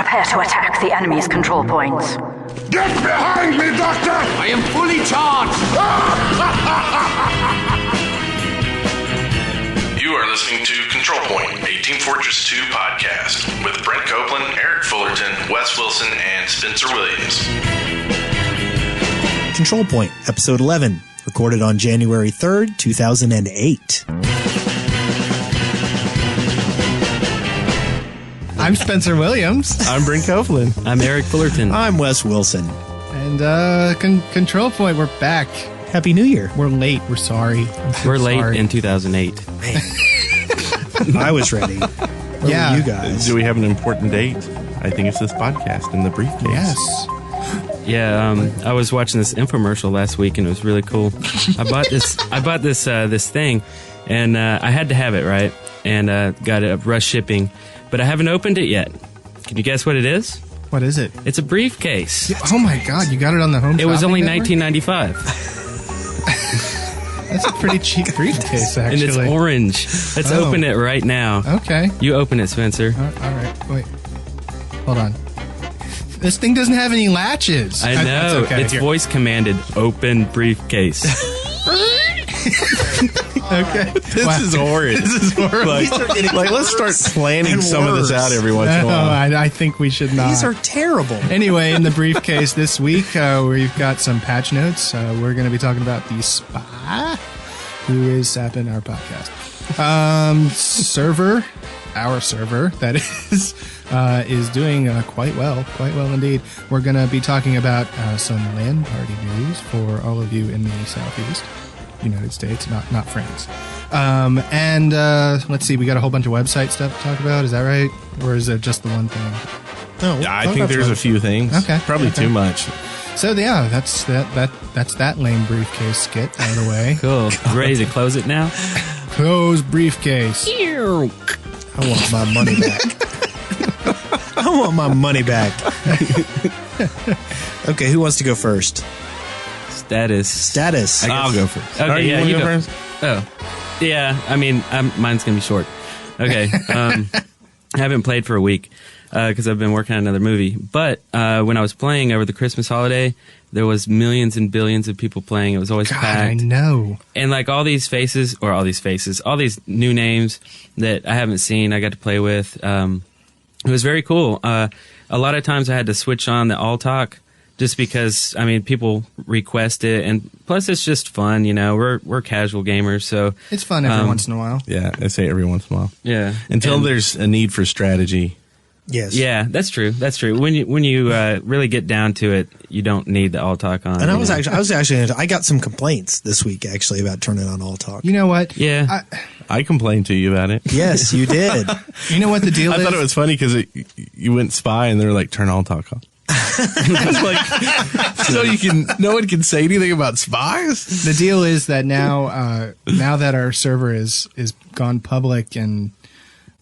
Prepare to attack the enemy's control points. Get behind me, Doctor! I am fully charged! You are listening to Control Point, a Team Fortress 2 podcast with Brent Copeland, Eric Fullerton, Wes Wilson, and Spencer Williams. Control Point, Episode 11, recorded on January 3rd, 2008. I'm Spencer Williams. I'm Brent Copeland. I'm Eric Fullerton. I'm Wes Wilson. And Control Point, we're back. Happy New Year. We're late. We're sorry. We're late in 2008. Man, I was ready. Where were you guys? Do we have an important date? I think it's this podcast in the briefcase. Yes. Yeah, I was watching this infomercial last week, and it was really cool. I bought this thing, and I had to have it, right? And got it rush shipping, but I haven't opened it yet. Can you guess what it is? What is it? It's a briefcase. Yeah, oh my God, you got it on the home. It was only $19.95. That's a pretty cheap briefcase, actually. And it's orange. Let's open it right now. Okay. You open it, Spencer. All right. Wait. Hold on. This thing doesn't have any latches. I know. Okay. It's voice commanded. Open briefcase. Okay. This is horrid. This is horrible. Like, let's start planning some of this out every once in a while. I think we should not. These are terrible. Anyway, in the briefcase this week, we've got some patch notes. We're going to be talking about the spy, who is sappin, our podcast. Our server, that is doing quite well indeed. We're going to be talking about some LAN party news for all of you in the Southeast United States, not France. And let's see, we got a whole bunch of website stuff to talk about. Is that right? Or is it just the one thing? No, I think there's a few things. Okay. Probably too much. So yeah, that's that lame briefcase skit out of the way. Cool. Ready to close it now? Close briefcase. I want my money back. I want my money back. Okay, who wants to go first? Status. I'll go first. Okay, Right, yeah, you you go go first. Oh, yeah. I mean, mine's gonna be short. Okay. I haven't played for a week because I've been working on another movie. But when I was playing over the Christmas holiday, there was millions and billions of people playing. It was always God, packed. I know. And like all these new names that I haven't seen, I got to play with. It was very cool. A lot of times I had to switch on the all talk just because, I mean, people request it, and plus it's just fun. You know, we're casual gamers, so It's fun every once in a while. Yeah, I say every once in a while. yeah. Until there's a need for strategy. Yes. Yeah, that's true. That's true. When you really get down to it, you don't need the all talk on. And I got some complaints this week actually about turning on all talk. You know what? Yeah. I complained to you about it. Yes, you did. You know what the deal is? I thought it was funny because you went spy and they were like, turn all talk off. It's like, so no one can say anything about spies? The deal is that now that our server is gone public, and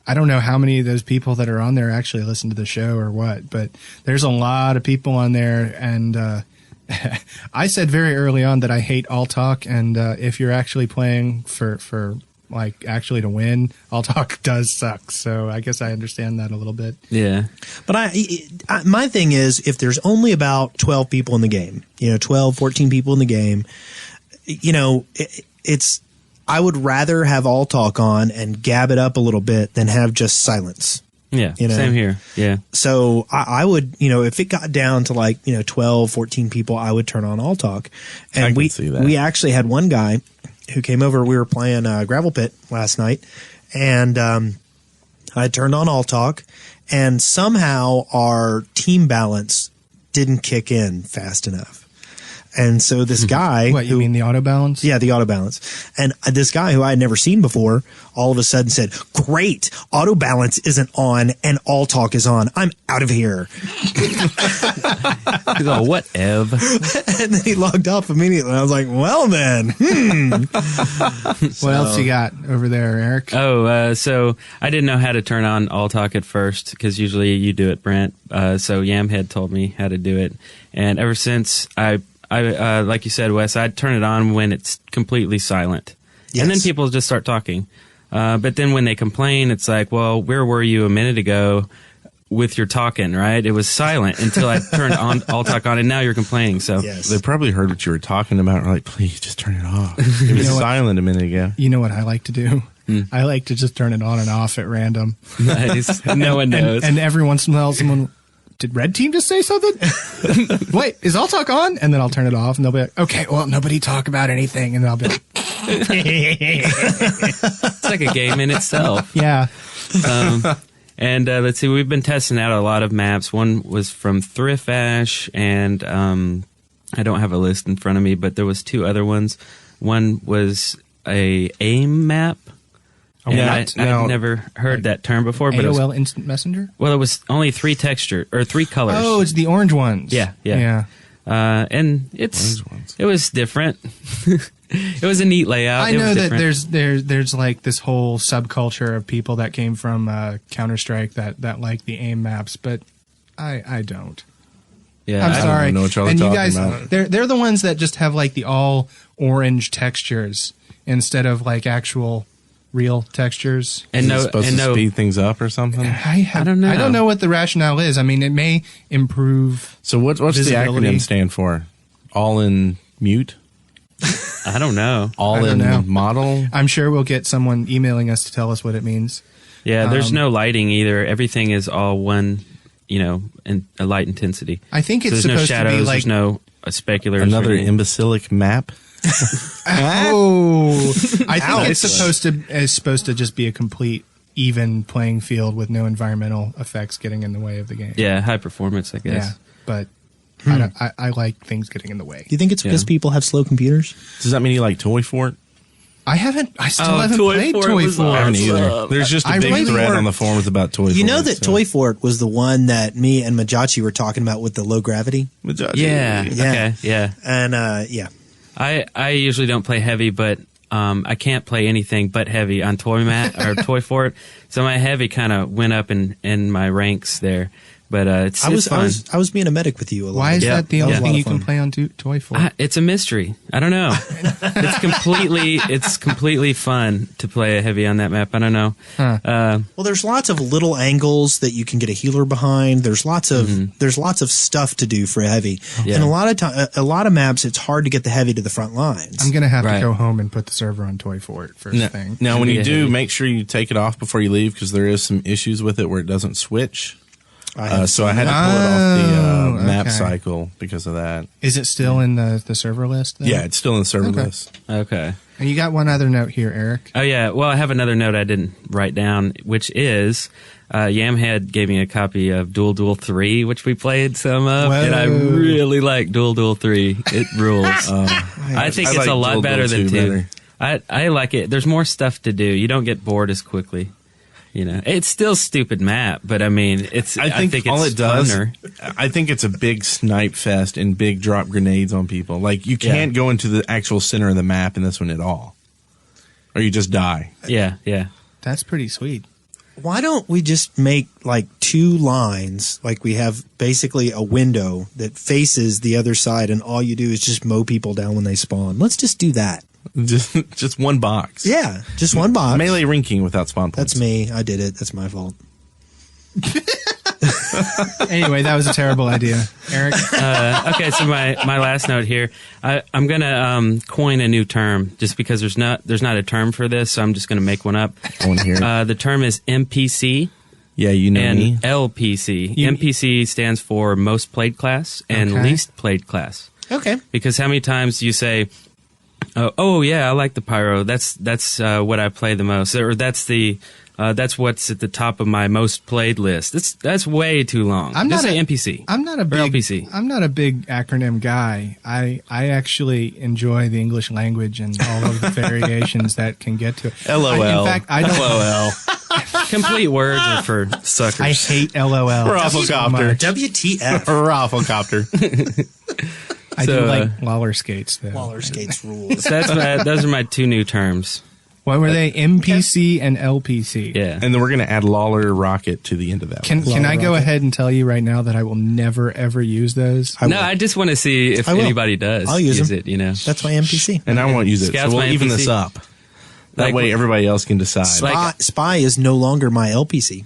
I don't know how many of those people that are on there actually listen to the show or what, but there's a lot of people on there, and I said very early on that I hate all talk, and if you're actually playing for like actually to win, all talk does suck. So I guess I understand that a little bit. Yeah. But my thing is, if there's only about 12 people in the game, 12, 14 people in the game, I would rather have all talk on and gab it up a little bit than have just silence. Yeah. Same here. Yeah. So I would, if it got down to like, 12, 14 people, I would turn on all talk. And I can see that. We actually had one guy who came over. We were playing Gravel Pit last night, and I turned on all talk, and somehow our team balance didn't kick in fast enough. And so this guy, What, you mean the auto balance? Yeah, the auto balance. And this guy who I had never seen before all of a sudden said, "Great, auto balance isn't on and all talk is on. I'm out of here." He's all, what, Ev? And then he logged off immediately. I was like, well then. What else you got over there, Eric? Oh, so I didn't know how to turn on all talk at first because usually you do it, Brent. So Yamhead told me how to do it. And ever since I like you said, Wes, I'd turn it on when it's completely silent. Yes. And then people just start talking. But then when they complain, it's like, well, where were you a minute ago? with your talking, right? It was silent until I turned on all talk on, and now you're complaining. So Yes. They probably heard what you were talking about. And were like, please just turn it off. It was silent a minute ago. You know what I like to do? I like to just turn it on and off at random. nice. No one knows. And every once in a while, someone, did Red Team just say something? Wait, is all talk on? And then I'll turn it off, and they'll be like, okay, well, nobody talk about anything. And then I'll be like, It's like a game in itself. yeah. And let's see, we've been testing out a lot of maps. One was from Thrift Ash, and I don't have a list in front of me, but there was 2 other ones. One was a AIM map. And I've never heard that term before. But AOL Instant Messenger? Well, it was only 3 texture or 3 colors. Oh, it's the orange ones. Yeah. And it was different. It was a neat layout. I know that there's like this whole subculture of people that came from Counter-Strike that like the AIM maps, but I don't. Yeah, I'm I sorry. don't know what y'all are and you talking guys, about. they're the ones that just have like the all orange textures instead of like actual real textures. And Is it supposed to speed things up or something? I don't know. I don't know what the rationale is. I mean, it may improve. So what's the visibility. acronym stand for? All in mute? I don't know. All I don't in know. model? I'm sure we'll get someone emailing us to tell us what it means. Yeah, there's no lighting either. Everything is all one, in a light intensity. I think So it's there's no supposed shadows. to be like There's no speculars. Another or anything. imbecilic map? Oh, I think it's supposed to just be a complete even playing field with no environmental effects getting in the way of the game. Yeah, high performance, I guess. Yeah, but I like things getting in the way. Do you think it's because people have slow computers? Does that mean you like Toy Fort? I still haven't Toy played Fort Toy was Fort. I haven't awesome. either. There's just a I big really thread weren't- on the forums about Toy Fort. You know that Toy Fort was the one that me and Majachi were talking about with the low gravity? Yeah. Okay. Yeah. And yeah. I usually don't play heavy, but I can't play anything but heavy on Toy Fort. So my heavy kind of went up in my ranks there. But it's fun. I was being a medic with you a lot. Why is Yeah. that the That was only a lot thing of you can fun. play on Toy Fort? It's a mystery. I don't know. It's completely fun to play a heavy on that map. I don't know. Well, there's lots of little angles that you can get a healer behind. There's lots of stuff to do for a heavy. Yeah. And a lot of maps, it's hard to get the heavy to the front lines. I'm gonna have Right. to go home and put the server on Toy Fort first thing. Now, when Should you be do, heavy. make sure you take it off before you leave because there is some issues with it where it doesn't switch. So I had to pull it off the map okay. cycle because of that. Is it still in the server list? Then? Yeah, it's still in the server Okay. list. Okay. And you got one other note here, Eric. Oh, yeah. Well, I have another note I didn't write down, which is Yamhead gave me a copy of Duel Duel 3, which we played some of, and I Whoa. really like Duel Duel 3. It rules. I think it's like a lot Duel better Duel than 2 2. I like it. There's more stuff to do. You don't get bored as quickly. It's still a stupid map, but I mean, I think it's all it does, funner. I think it's a big snipe fest and big drop grenades on people. Like you can't go into the actual center of the map in this one at all, or you just die. Yeah. That's pretty sweet. Why don't we just make like 2 lines, like we have basically a window that faces the other side, and all you do is just mow people down when they spawn? Let's just do that. Just one box. Yeah, just one box. Melee rinking without spawn points. That's me. I did it. That's my fault. Anyway, that was a terrible idea, Eric. Okay, so my last note here, I'm gonna coin a new term just because there's not a term for this, so I'm just gonna make one up. I want to hear it. The term is MPC Yeah, you know and me. LPC. MPC stands for most played class and Okay. least played class. Okay. Because how many times do you say, "Oh yeah, I like the pyro. That's what I play the most," or that's what's at the top of my most played list. That's way too long. Just say MPC. I'm not a or big LPC. I'm not a big acronym guy. I actually enjoy the English language and all of the variations that can get to it. LOL. In fact, I don't. LOL. Complete words are for suckers. I hate LOL. Rafflecopter. WTF. Rafflecopter. I So, do like roller skates though. Roller skates rules. So those are my 2 new terms. What were they? MPC and LPC. Yeah. And then we're going to add Lawler Rocket to the end of that. Can I go ahead and tell you right now that I will never ever use those? No, I just want to see if I will. anybody does. I'll use them. it. That's my NPC. And I won't use it. Scouts So we'll my even NPC. this up. That Like- way everybody else can decide. Like- Spy is no longer my LPC.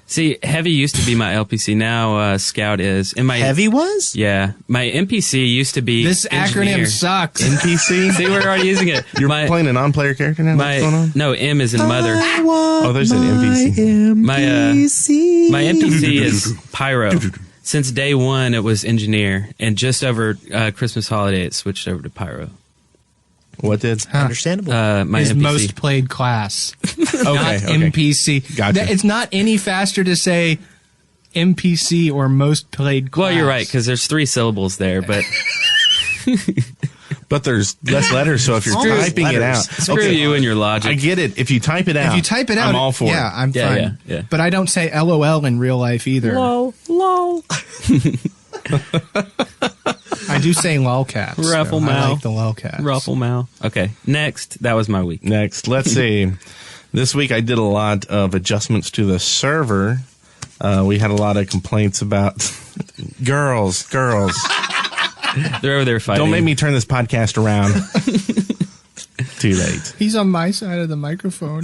See, Heavy used to be my LPC. Now Scout is. And my Heavy was? Yeah. My NPC used to be This engineer. acronym sucks. NPC? See, we're already using it. You're playing a non-player character now? What's going on? No, M is in Mother. Oh, there's an NPC. My NPC is Pyro. Since day one, it was Engineer. And just over Christmas holiday, it switched over to Pyro. What did? Understandable. My His NPC. most played class. Not okay. NPC. Gotcha. It's not any faster to say NPC or most played class. Well, you're right, because there's 3 syllables there, but But there's less letters, so if you're Almost typing it out. letters. screw you and your logic. I get it. If you type it out, If you type it out, I'm all for yeah, it. I'm Yeah, fine. yeah. But I don't say LOL in real life either. lol. I do say lolcats. Ruffle I mouth. like the lolcats. Ruffle mouth. Okay, next. That was my week. Next, let's see. This week I did a lot of adjustments to the server. We had a lot of complaints about girls. They're over there fighting. Don't make me turn this podcast around. Too late. He's on my side of the microphone.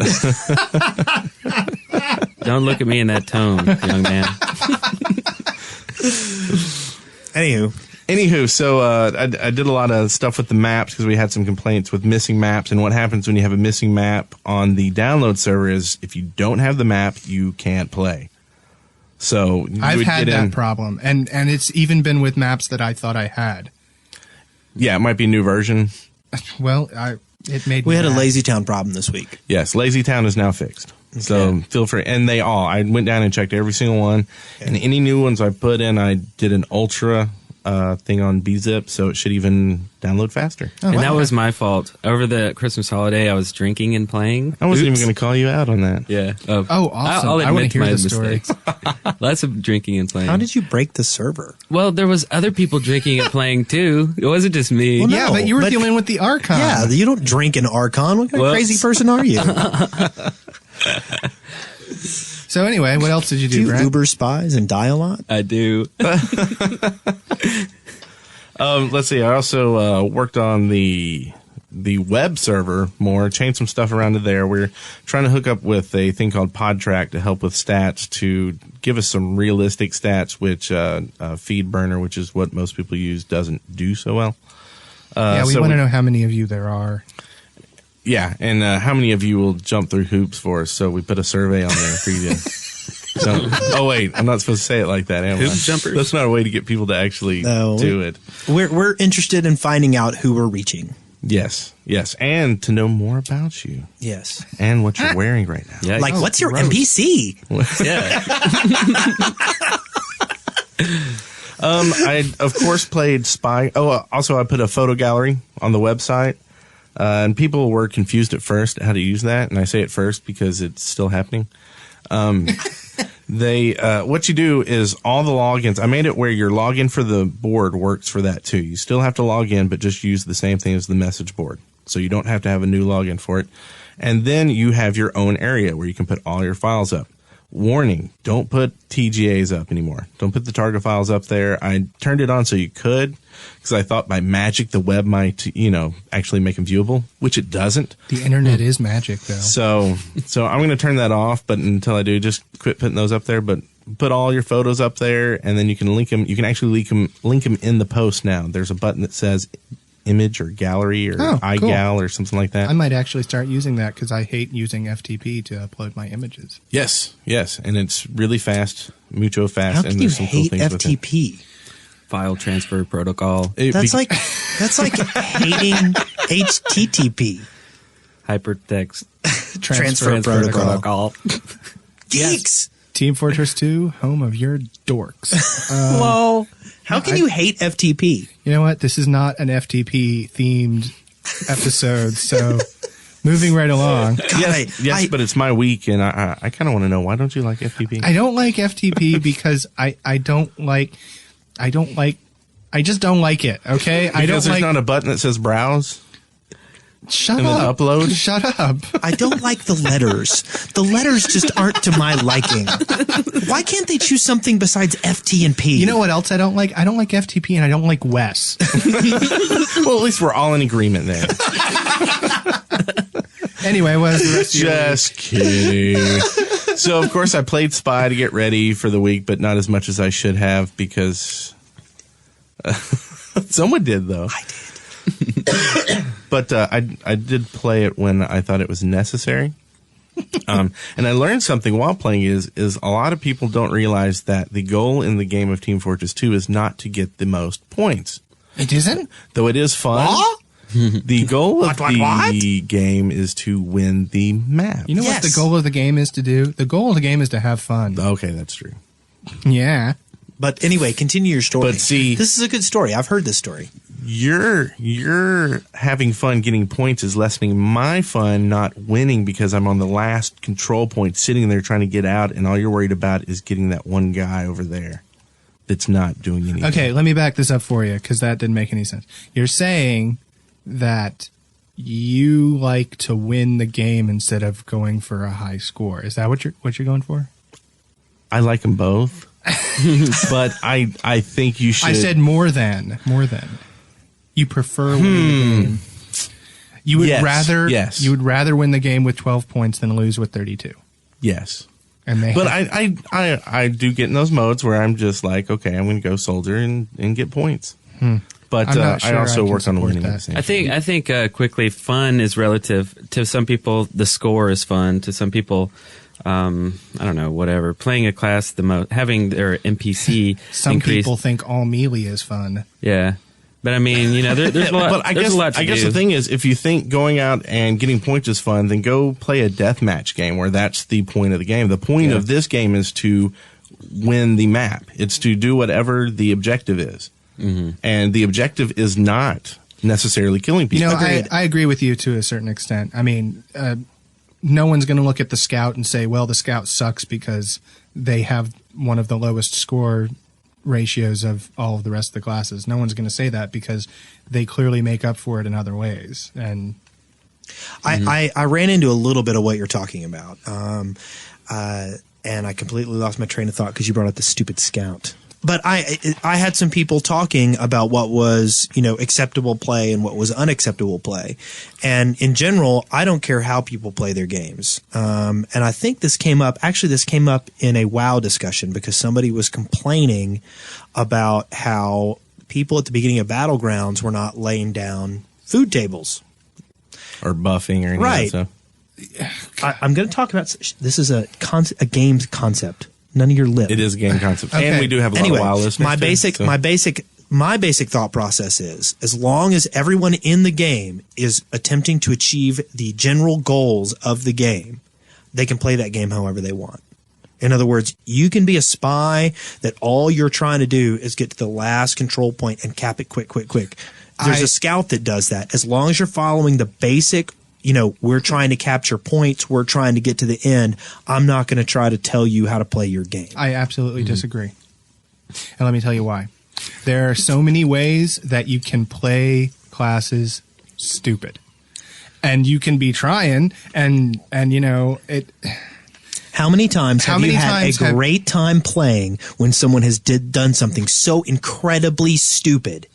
Don't look at me in that tone, young man. Anywho, so I did a lot of stuff with the maps because we had some complaints with missing maps. And what happens when you have a missing map on the download server is if you don't have the map, you can't play. So you I've would had get that in. problem, and it's even been with maps that I thought I had. Yeah, it might be a new version. Well, it made We me had a mad. Lazy Town problem this week. Yes, Lazy Town is now fixed. So feel free. And I went down and checked every single one. And any new ones I put in, I did an ultra thing on BZip, so it should even download faster. And that was my fault. Over the Christmas holiday, I was drinking and playing. I wasn't Oops. even going to call you out on that. Yeah. Oh, awesome. I'll I wanna admit hear my the story. mistakes. Lots of drinking and playing. How did you break the server? Well, there was other people drinking and playing too. It wasn't just me. Well, Yeah, No, but you were but- dealing with the Archon. Yeah, you don't drink an Archon. What kind of Whoops. crazy person are you? So anyway, what else did you Do do, you Brent? Uber spies and die a lot? I do. Let's see. I also worked on the web server more, changed some stuff around to there. We're trying to hook up with a thing called PodTrack to help with stats, to give us some realistic stats, which FeedBurner, which is what most people use, doesn't do so well. Yeah, we so want to know how many of you there are. Yeah, and how many of you will jump through hoops for us? So we put a survey on there for you. Oh wait, I'm not supposed to say it like that, am I? Hoop jumpers? That's not a way to get people to actually do it. We're interested in finding out who we're reaching. Yes, and to know more about you Yes. and what you're wearing right now. Yeah. Like, what's your gross. NPC? yeah. I of course played Spy. Oh, also I put a photo gallery on the website, and people were confused at first how to use that. And I say it first because it's still happening. What you do is all the logins. I made it where your login for the board works for that too. You still have to log in, but just use the same thing as the message board. So you don't have to have a new login for it. And then you have your own area where you can put all your files up. Warning, don't put TGAs up anymore. Don't put the target files up there. I turned it on so you could, because I thought by magic the web might, actually make them viewable, which it doesn't. The internet is magic, though. So I'm going to turn that off, but until I do, just quit putting those up there. But put all your photos up there, and then you can link them. You can actually link them in the post now. There's a button that says image or gallery or iGal or something like that. I might actually start using that because I hate using FTP to upload my images. Yes, and it's really fast, mucho fast. How and can you there's some cool hate things with it. FTP? File transfer protocol. That's like hating HTTP. Hypertext Transfer protocol. Geeks. Team Fortress 2, home of your dorks. Lol. How can you hate FTP? You know what? This is not an FTP themed episode, so moving right along. Yes, but it's my week, and I kind of want to know, why don't you like FTP? I don't like FTP because I just don't like it. Okay, I don't Because there's like. not a button that says browse. Shut and then up! upload? Shut up! I don't like the letters. The letters just aren't to my liking. Why can't they choose something besides FT and P? You know what else I don't like? I don't like FTP and I don't like Wes. Well, at least we're all in agreement there. Anyway, what is the rest of your Just kidding. So, of course, I played Spy to get ready for the week, but not as much as I should have because someone did, though. I did. But I did play it when I thought it was necessary. And I learned something while playing is a lot of people don't realize that the goal in the game of Team Fortress 2 is not to get the most points. It isn't? Though it is fun. What? The goal of What? the game is to win the map. You know what the goal of the game is to do? The goal of the game is to have fun. Okay, that's true. Yeah. But anyway, continue your story. But see- this is a good story. I've heard this story. You're having fun getting points is lessening my fun not winning because I'm on the last control point sitting there trying to get out, and all you're worried about is getting that one guy over there that's not doing anything. Okay, let me back this up for you because that didn't make any sense. You're saying that you like to win the game instead of going for a high score. Is that what you're going for? I like them both, but I think you should. I said more than. You prefer winning the game. You would yes. You would rather win the game with 12 points than lose with 32. Yes. And But I do get in those modes where I'm just like, okay, I'm going to go soldier and get points. But I'm not sure I also I can work on support winning that. at the same I think quickly, fun is relative. To some people, the score is fun. To some people, I don't know, whatever. Playing a class the most, having their NPC Some increase. people think all melee is fun. Yeah. But I mean, you know, there's a lot. But I there's guess a lot to I guess do. the thing is, if you think going out and getting points is fun, then go play a deathmatch game where that's the point of the game. The point of this game is to win the map. It's to do whatever the objective is, and the objective is not necessarily killing people. You know, I agree with you to a certain extent. I mean, no one's going to look at the scout and say, well, the scout sucks because they have one of the lowest score ratios of all of the rest of the classes. No one's going to say that because they clearly make up for it in other ways. And I ran into a little bit of what you're talking about. And I completely lost my train of thought because you brought up the stupid scout. But I had some people talking about what was, acceptable play and what was unacceptable play. And in general, I don't care how people play their games. And I think this came up in a WoW discussion because somebody was complaining about how people at the beginning of Battlegrounds were not laying down food tables. or buffing or anything. Right. So. I'm going to talk about this is a game's concept. None of your lip. It is a game concept, Okay. and we do have a lot of WoW listeners. My basic thought process is, as long as everyone in the game is attempting to achieve the general goals of the game, they can play that game however they want. In other words, you can be a spy that all you're trying to do is get to the last control point and cap it quick. There's a scout that does that. As long as you're following the basic, we're trying to capture points, we're trying to get to the end, I'm not going to try to tell you how to play your game. I absolutely disagree. And let me tell you why. There are so many ways that you can play classes stupid. And you can be trying and it. How many times have you had a great time playing when someone has done something so incredibly stupid?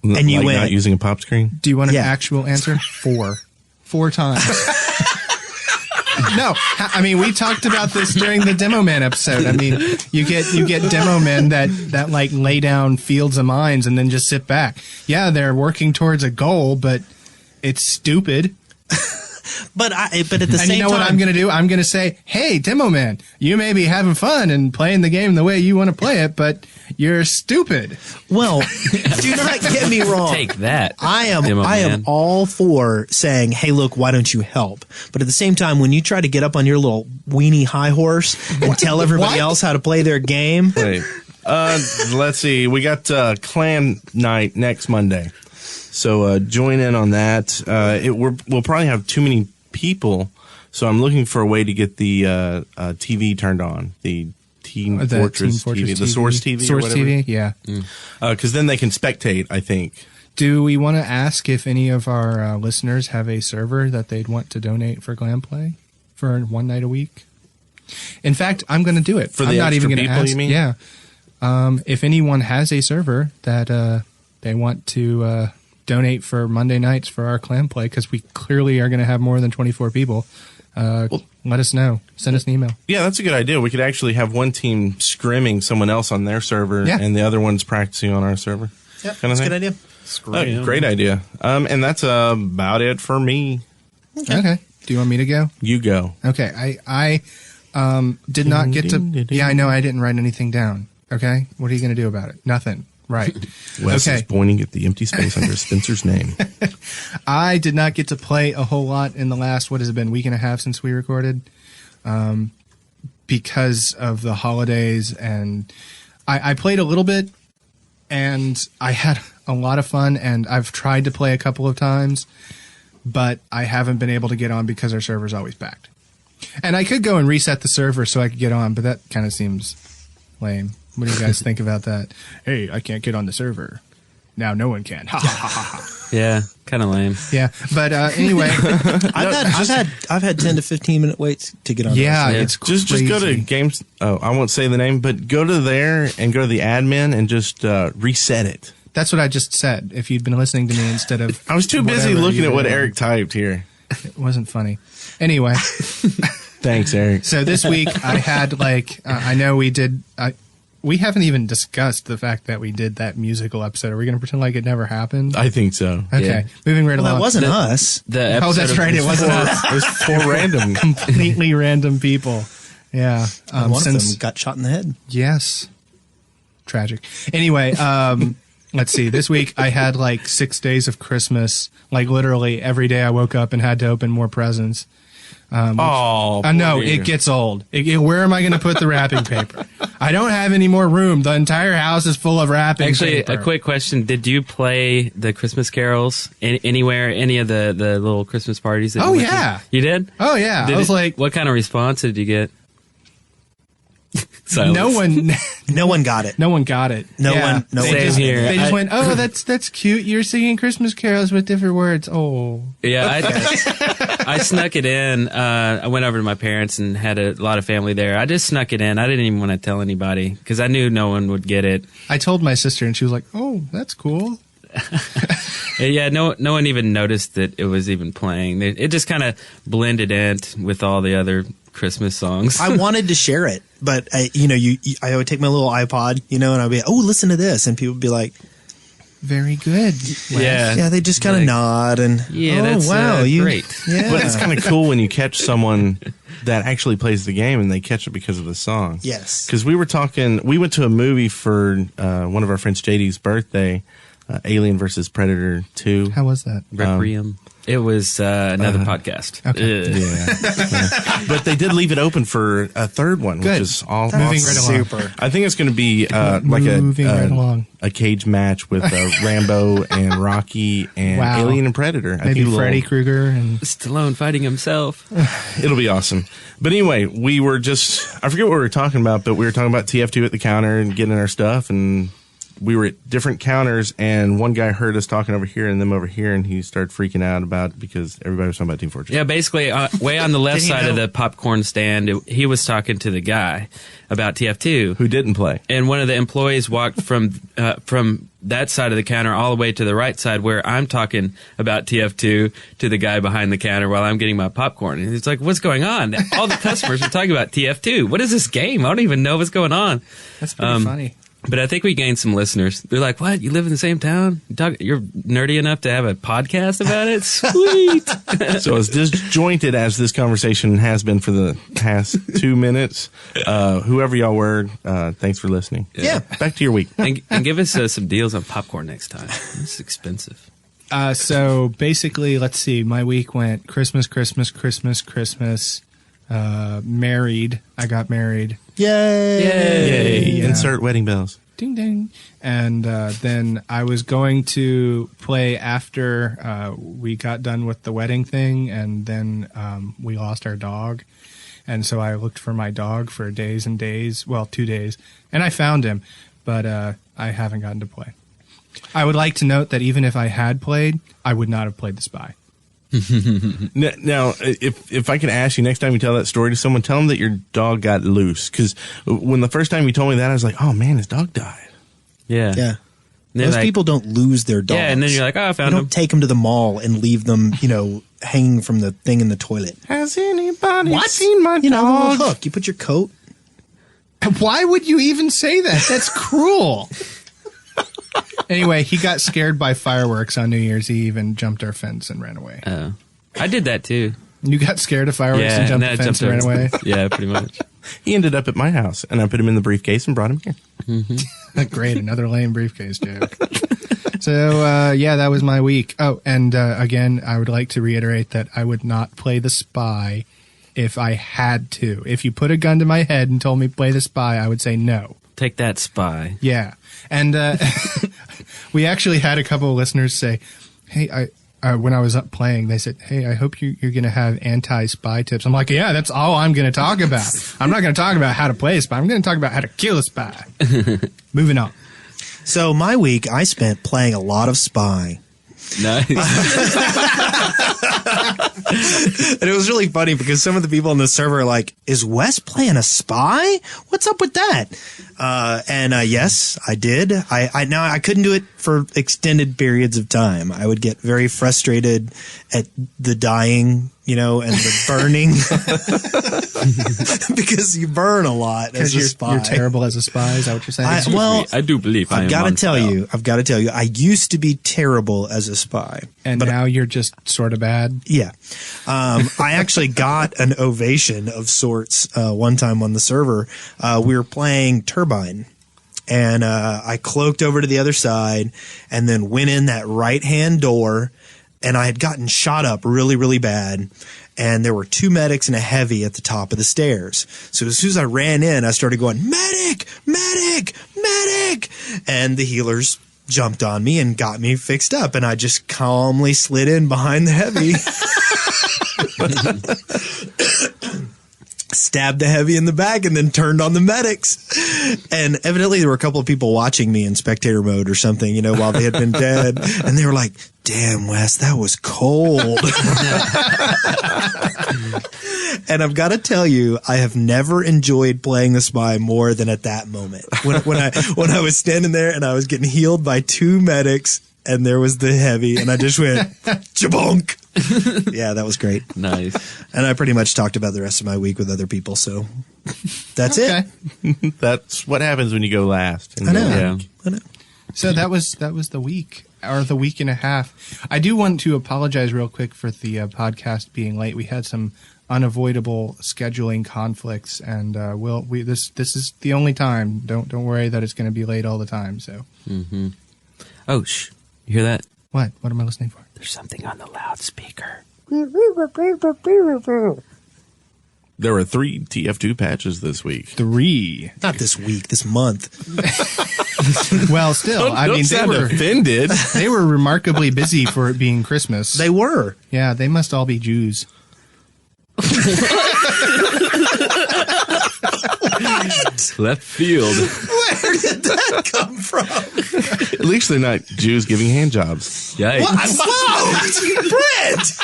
And you like win. not using a pop screen? Do you want an actual answer? 4 times. No, I mean, we talked about this during the Demo Man episode. I mean, you get Demo Men that like lay down fields of mines and then just sit back. Yeah, they're working towards a goal, but it's stupid. But at the same time, and you know what I'm going to do? I'm going to say, hey, Demo Man, you may be having fun and playing the game the way you want to play it, but you're stupid. Well, do not get me wrong. Take that. I am Man. all for saying, hey, look, why don't you help? But at the same time, when you try to get up on your little weenie high horse and tell everybody else how to play their game. Wait. Let's see. We got clan night next Monday. So join in on that. We'll probably have too many people, so I'm looking for a way to get the TV turned on. The Team Fortress TV, the Source TV. Source TV, yeah. Because then they can spectate, I think. Do we want to ask if any of our listeners have a server that they'd want to donate for Glam Play for one night a week? In fact, I'm going to do it. For the I'm not extra even going to people, ask. you mean? Yeah. If anyone has a server that they want to donate for Monday nights for our Clan Play, because we clearly are going to have more than 24 people. let us know. Send us an email. Yeah, that's a good idea. We could actually have one team scrimming someone else on their server, and the other one's practicing on our server. Yep, kind of that's a thing. good idea. Great idea. And that's about it for me. Okay. Do you want me to go? You go. Okay. I did not get to. Yeah, I know I didn't write anything down. Okay. What are you going to do about it? Nothing. Right. Wes is pointing at the empty space under Spencer's name. I did not get to play a whole lot in the last, what has it been, week and a half since we recorded, because of the holidays. And I played a little bit, and I had a lot of fun, and I've tried to play a couple of times, but I haven't been able to get on because our server's always packed. And I could go and reset the server so I could get on, but that kind of seems lame. What do you guys think about that? Hey, I can't get on the server. Now no one can. Ha ha ha ha. Yeah, kind of lame. Yeah, but anyway, I've had 10 to 15 minute waits to get on. yeah, there. it's crazy. Just go to games. Oh, I won't say the name, but go to there and go to the admin and just reset it. That's what I just said. If you'd been listening to me instead of, I was too busy whatever looking you at what were doing. Eric typed here. It wasn't funny. Anyway, Thanks, Eric. so this week I had I know we did. We haven't even discussed the fact that we did that musical episode. Are we going to pretend like it never happened? I think so. Okay, Yeah. moving right Well, along. that wasn't us. The Oh, episode that's of- right. It wasn't us. It was 4 random. Completely random people. Yeah. And one of them got shot in the head. Yes. Tragic. Anyway, let's see. This week I had 6 days of Christmas. Literally every day I woke up and had to open more presents. Oh, No, poor you. it gets old. Where am I going to put the wrapping paper? I don't have any more room. The entire house is full of wrapping Actually, paper. a quick question: did you play the Christmas carols anywhere? Any of the little Christmas parties? That Oh, you went to? yeah. You did. Oh, yeah. Did I was like, what kind of response did you get? Silence. no one got it. no one got it. No Yeah. one. No They one. Same just, here. They just I- went, oh, that's cute. You're singing Christmas carols with different words. Oh. Yeah, I snuck it in. I went over to my parents and had a lot of family there. I just snuck it in. I didn't even want to tell anybody because I knew no one would get it. I told my sister, and she was like, oh, that's cool. Yeah, no one even noticed that it was even playing. It just kind of blended in with all the other Christmas songs. I wanted to share it, but I would take my little iPod, and I'd be like, oh, listen to this, and people would be like, Very good. Yeah. yeah, they just kind of Like, nod and yeah, oh, that's wow, you great. Yeah, But it's kind of cool when you catch someone that actually plays the game and they catch it because of the song. Yes. Because we went to a movie for one of our friends, JD's birthday, Alien versus Predator 2. How was that? Requiem. It was another podcast. Okay. Ugh. Yeah. But they did leave it open for a third one, Good. which is all Moving right along. super. I think it's going to be Moving right along. a cage match with Rambo and Rocky and Wow. Alien and Predator. I Maybe think Freddy Krueger and Stallone fighting himself. it'll be awesome. But anyway, we were I forget what we were talking about, but we were talking about TF2 at the counter and getting our stuff, and we were at different counters, and one guy heard us talking over here and them over here, and he started freaking out about it because everybody was talking about Team Fortress. Yeah, basically, way on the left Did he side of know? the popcorn stand, he was talking to the guy about TF2. Who didn't play? And one of the employees walked from that side of the counter all the way to the right side where I'm talking about TF2 to the guy behind the counter while I'm getting my popcorn. And it's like, what's going on? All the customers are talking about TF2. What is this game? I don't even know what's going on. that's pretty funny. But I think we gained some listeners. They're like, what? You live in the same town? You're nerdy enough to have a podcast about it? Sweet. So as disjointed as this conversation has been for the past 2 minutes, whoever y'all were, thanks for listening. Yeah. Back to your week. and give us some deals on popcorn next time. It's expensive. So basically, let's see. My week went Christmas, married. I got married. Yay! Yay. Yeah. Insert wedding bells. Ding ding. And then I was going to play after we got done with the wedding thing, and then we lost our dog. And so I looked for my dog for days and days, 2 days, and I found him, but I haven't gotten to play. I would like to note that even if I had played, I would not have played the spy. Now, if I can ask you next time you tell that story to someone, tell them that your dog got loose. Because when the first time you told me that, I was like, oh man, his dog died. Yeah. Yeah. They're Most like- people don't lose their dogs. Yeah, and then you're like, oh, I you found don't him. take them to the mall and leave them, hanging from the thing in the toilet. Has anybody What? seen my You know, the dog? little hook. You put your coat. Why would you even say that? That's cruel. Anyway, he got scared by fireworks on New Year's Eve and jumped our fence and ran away. I did that too. You got scared of fireworks Yeah, and jumped then the I fence jumped and ran over. away? Yeah, pretty much. He ended up at my house, and I put him in the briefcase and brought him here. Great, another lame briefcase joke. So, yeah, that was my week. Oh, and again, I would like to reiterate that I would not play the spy if I had to. If you put a gun to my head and told me play the spy, I would say no. Take that, spy. Yeah. And we actually had a couple of listeners say, hey, when I was up playing, they said, hey, I hope you're going to have anti-spy tips. I'm like, yeah, that's all I'm going to talk about. I'm not going to talk about how to play a spy. I'm going to talk about how to kill a spy. Moving on. So my week, I spent playing a lot of Spy. Nice. And it was really funny because some of the people on the server are like, is Wes playing a spy? What's up with that? Yes, I did. I couldn't do it for extended periods of time. I would get very frustrated at the dying, and the burning because you burn a lot as a spy. You're terrible as a spy. Is that what you're saying? I do believe I've got to tell you, I used to be terrible as a spy. And now you're just sort of bad. Yeah. I actually got an ovation of sorts one time on the server. We were playing Turbine, and I cloaked over to the other side and then went in that right-hand door, and I had gotten shot up really, really bad, and there were 2 medics and a heavy at the top of the stairs. So as soon as I ran in, I started going, medic, medic, medic, and the healers jumped on me and got me fixed up, and I just calmly slid in behind the heavy. Stabbed the heavy in the back and then turned on the medics. And evidently there were a couple of people watching me in spectator mode or something, while they had been dead. And they were like, damn, Wes, that was cold. And I've got to tell you, I have never enjoyed playing the spy more than at that moment. When I was standing there and I was getting healed by 2 medics and there was the heavy and I just went, jabonk. Yeah, that was great. Nice. And I pretty much talked about the rest of my week with other people, so that's it. That's what happens when you go last. I know. Yeah. I know. So that was the week, or the week and a half. I do want to apologize real quick for the podcast being late. We had some unavoidable scheduling conflicts, and this is the only time. Don't worry that it's going to be late all the time. So. Mm-hmm. Oh, shh! You hear that? What? What am I listening for? There's something on the loudspeaker. There were 3 TF2 patches this week. 3. Not this week, this month. Well, still, I mean, sound offended. They were remarkably busy for it being Christmas. They were. Yeah, they must all be Jews. Left field. Where did that come from? At least they're not Jews giving hand jobs. Yikes. Whoa! Brent!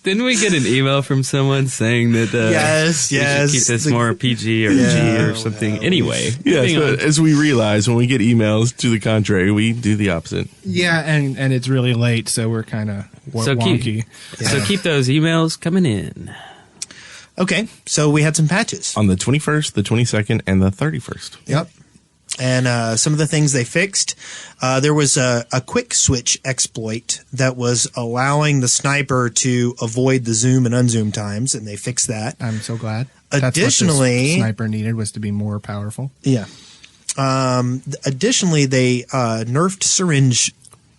Didn't we get an email from someone saying that Yes. we should keep this more PG or G or something? Anyway. Yes, moving on. but as we realize when we get emails to the contrary, we do the opposite. Yeah, and it's really late, so we're kind of wonky. So keep those emails coming in. Okay, so we had some patches. On the 21st, the 22nd, and the 31st. Yep. And some of the things they fixed, there was a quick switch exploit that was allowing the sniper to avoid the zoom and unzoom times, and they fixed that. I'm so glad. Additionally, that's what this sniper needed was to be more powerful. Yeah. Additionally, they nerfed syringe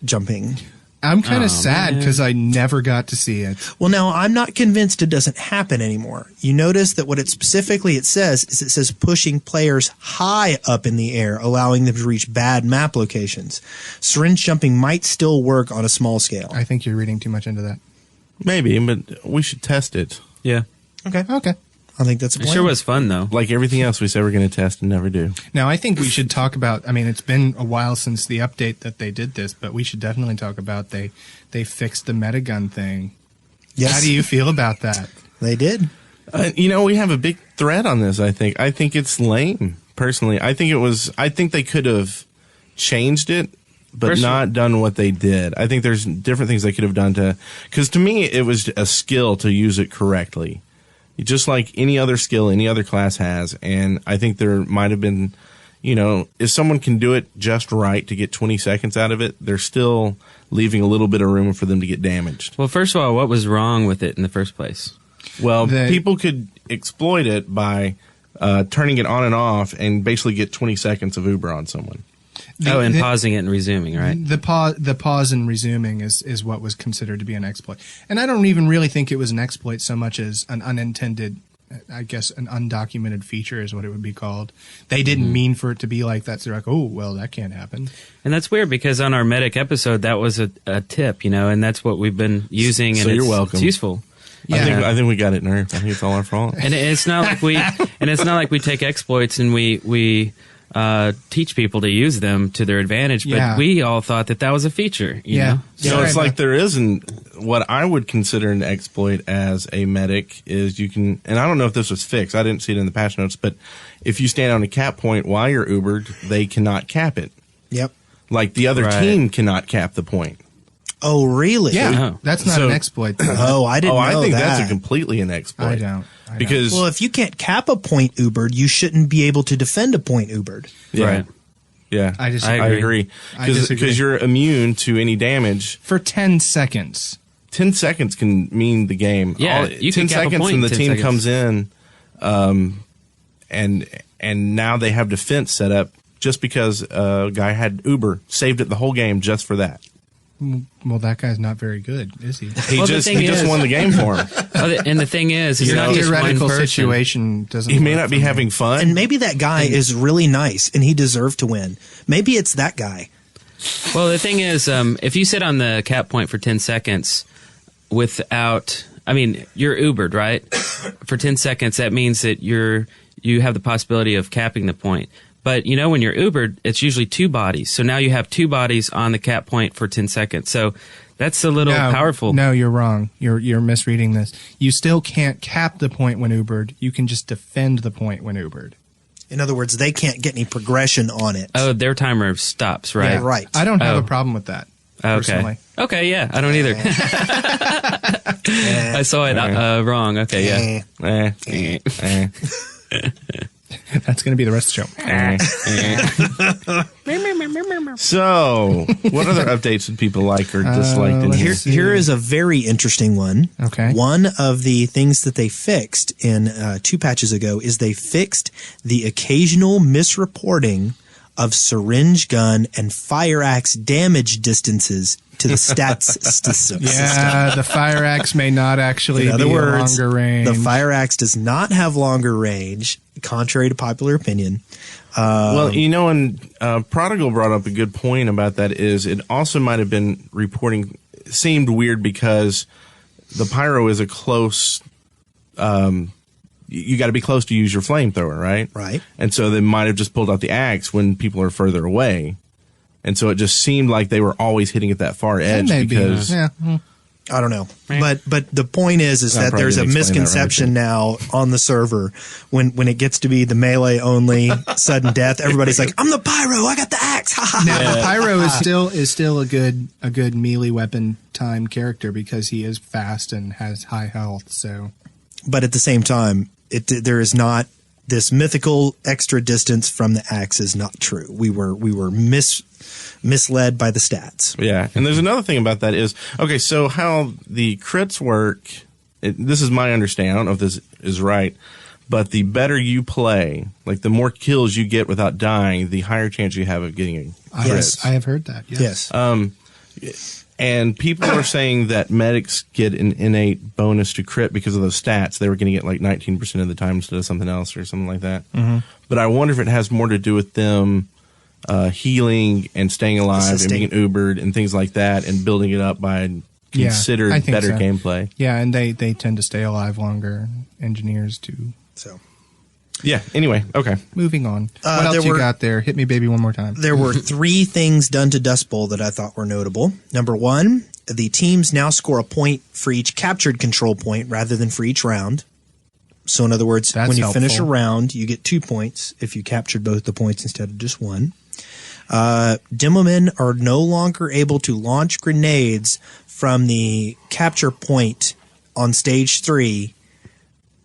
jumping. I'm kind of sad because I never got to see it. Well, now, I'm not convinced it doesn't happen anymore. You notice that what it says pushing players high up in the air, allowing them to reach bad map locations. Syringe jumping might still work on a small scale. I think you're reading too much into that. Maybe, but we should test it. Yeah. Okay. I think that's a It plan. sure was fun, though. Like everything else we said we're going to test and never do. Now, I think we should talk about, I mean, it's been a while since the update that they did this, but we should definitely talk about they fixed the metagun thing. Yes. How do you feel about that? They did. We have a big thread on this, I think. I think it's lame, personally. I think they could have changed it but not done what they did. I think there's different things they could have done because to me, it was a skill to use it correctly. Just like any other skill any other class has. And I think there might have been, if someone can do it just right to get 20 seconds out of it, they're still leaving a little bit of room for them to get damaged. Well, first of all, what was wrong with it in the first place? Well, people could exploit it by turning it on and off and basically get 20 seconds of Uber on someone. Pausing it and resuming, right? The pause and resuming is what was considered to be an exploit. And I don't even really think it was an exploit so much as an unintended, I guess, an undocumented feature is what it would be called. They didn't mean for it to be like that. So they're like, oh, well, that can't happen. And that's weird because on our medic episode, that was a tip, and that's what we've been using. So and you're welcome. It's useful. Yeah. I think we got it nerfed. I think it's all our fault. And it's not like we take exploits and we teach people to use them to their advantage, but we all thought that was a feature. You know? So it's like there isn't what I would consider an exploit as a medic is you can, and I don't know if this was fixed. I didn't see it in the patch notes, but if you stand on a cap point while you're Ubered, they cannot cap it. Yep. Like the other team cannot cap the point. Oh, really? Yeah, that's not an exploit. Oh, I didn't know I think that. that's completely an exploit. I don't. Because well, if you can't cap a point Ubered, you shouldn't be able to defend a point Ubered. Yeah. Right. Yeah, I agree. Because you're immune to any damage for 10 seconds. 10 seconds can mean the game. Yeah, you 10 can cap a seconds point and the in 10 team seconds. comes in, and now they have defense set up just because a guy had Uber, saved it the whole game just for that. Well, that guy's not very good, is he? He just won the game for him. And the thing is, Your not just one theoretical person. situation doesn't. He may work not be for me. having fun. And maybe that guy is really nice and he deserved to win. Maybe it's that guy. Well, the thing is, if you sit on the cap point for 10 seconds without, you're Ubered, right? For 10 seconds, that means that you have the possibility of capping the point. But, when you're Ubered, it's usually two bodies. So now you have two bodies on the cap point for 10 seconds. So that's a little powerful. No, you're wrong. You're misreading this. You still can't cap the point when Ubered. You can just defend the point when Ubered. In other words, they can't get any progression on it. Oh, their timer stops, right? Yeah, right. I don't have a problem with that. Personally. Okay, yeah, I don't either. I saw it wrong. Okay, yeah. That's going to be the rest of the show. So, what other updates did people like or dislike? Here is a very interesting one. Okay. One of the things that they fixed in 2 patches ago is they fixed the occasional misreporting of syringe gun and fire axe damage distances to the stats system. Yeah, the fire axe may not actually In other be words, longer range. the fire axe does not have longer range, contrary to popular opinion. Well, and Prodigal brought up a good point about that is it also might have been reporting seemed weird because the pyro is a close you got to be close to use your flamethrower, right? Right. And so they might have just pulled out the axe when people are further away. And so it just seemed like they were always hitting at that far edge because yeah. I don't know. But the point is that probably there's a didn't explain that misconception now on the server when it gets to be the melee only sudden death, everybody's like, I'm the pyro, I got the axe. Ha ha. Now, the pyro is still a good melee weapon time character because he is fast and has high health. So, But at the same time, there is not this mythical extra distance from the axe is not true. We were misled by the stats. Yeah, and there's another thing about that is, okay, so how the crits work, this is my understanding, I don't know if this is right, but the better you play, like the more kills you get without dying, the higher chance you have of getting a crit. yes, I have heard that. Yes. And people are saying that medics get an innate bonus to crit because of those stats. They were going to get like 19% of the time instead of something else or something like that. Mm-hmm. But I wonder if it has more to do with them healing and staying alive and being Ubered and things like that and building it up by considered I think better so. gameplay. Yeah, and they tend to stay alive longer. Engineers do. So Yeah, anyway, okay. Moving on. What else you got there? Hit me, baby, one more time. there were 3 things done to Dust Bowl that I thought were notable. Number 1, the teams now score a point for each captured control point rather than for each round. So in other words, That's when you finish a helpful. round, you get 2 points if you captured both the points instead of just 1. Demomen are no longer able to launch grenades from the capture point on stage 3.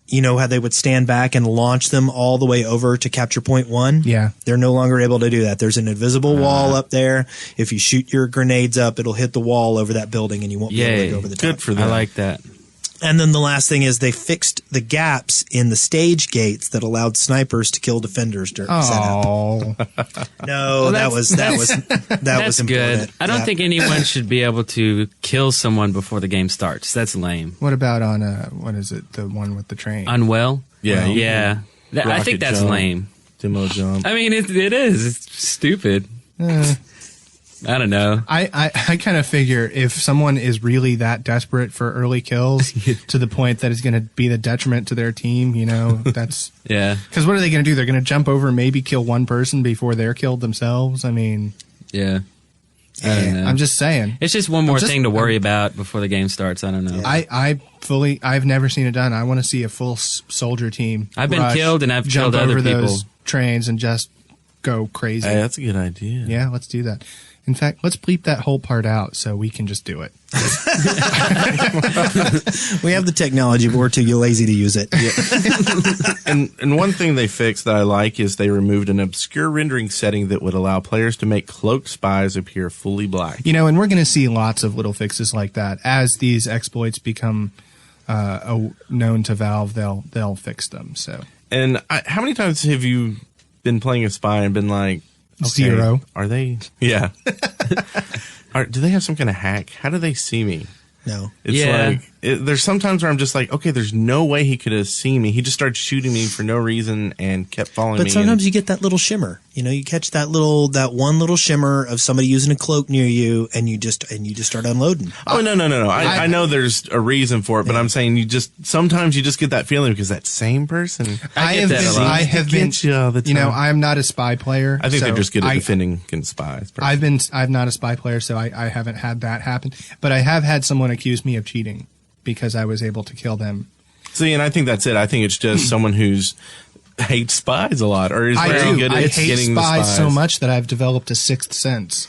You know how they would stand back and launch them all the way over to capture point 1? Yeah. They're no longer able to do that. There's an invisible wall up there. If you shoot your grenades up, it'll hit the wall over that building and you won't be able to go over the top. Good for them. I like that. And then the last thing is they fixed the gaps in the stage gates that allowed snipers to kill defenders during setup. Oh, No, that was That's important. good. I don't Yeah. think anyone should be able to kill someone before the game starts. That's lame. what about on what is it? The one with the train? Unwell? Yeah, you Yeah. I rocket think that's jump. lame. Demo jump. I mean, it is. It's stupid. I don't know. I kind of figure if someone is really that desperate for early kills to the point that it's going to be the detriment to their team, that's Yeah. because what are they going to do? They're going to jump over and maybe kill one person before they're killed themselves. I mean, Yeah. I don't know. I'm just saying. It's just one more just- thing to worry about before the game starts. I don't know. I've never seen it done. I want to see a full soldier team. I've been rush, killed and I've jump killed other over people. those trains and just go crazy. Hey, that's a good idea. Yeah, let's do that. In fact, let's bleep that whole part out so we can just do it. We have the technology, but we're too lazy to use it. And one thing they fixed that I like is they removed an obscure rendering setting that would allow players to make cloaked spies appear fully black. And we're going to see lots of little fixes like that as these exploits become known to Valve. They'll fix them. So And how many times have you been playing a spy and been like, okay, 0. Are they? Yeah. Do they have some kind of hack? How do they see me? No. It's Yeah. like there's sometimes where I'm just like, okay, there's no way he could have seen me. He just started shooting me for no reason and kept following me. But sometimes you get that little shimmer. You catch that one little shimmer of somebody using a cloak near you, and you just start unloading. Oh no! I know there's a reason for it, but I'm saying sometimes you just get that feeling because that same person. I get that a lot. have been. Gets you all the time. I'm not a spy player. I think so they're just good at defending against spies. I'm not a spy player, so I haven't had that happen. But I have had someone accuse me of cheating because I was able to kill them. See, and I think that's it. I think it's just someone who's hates spies a lot, or is very good I at hate getting the spies spies so much that I've developed a sixth sense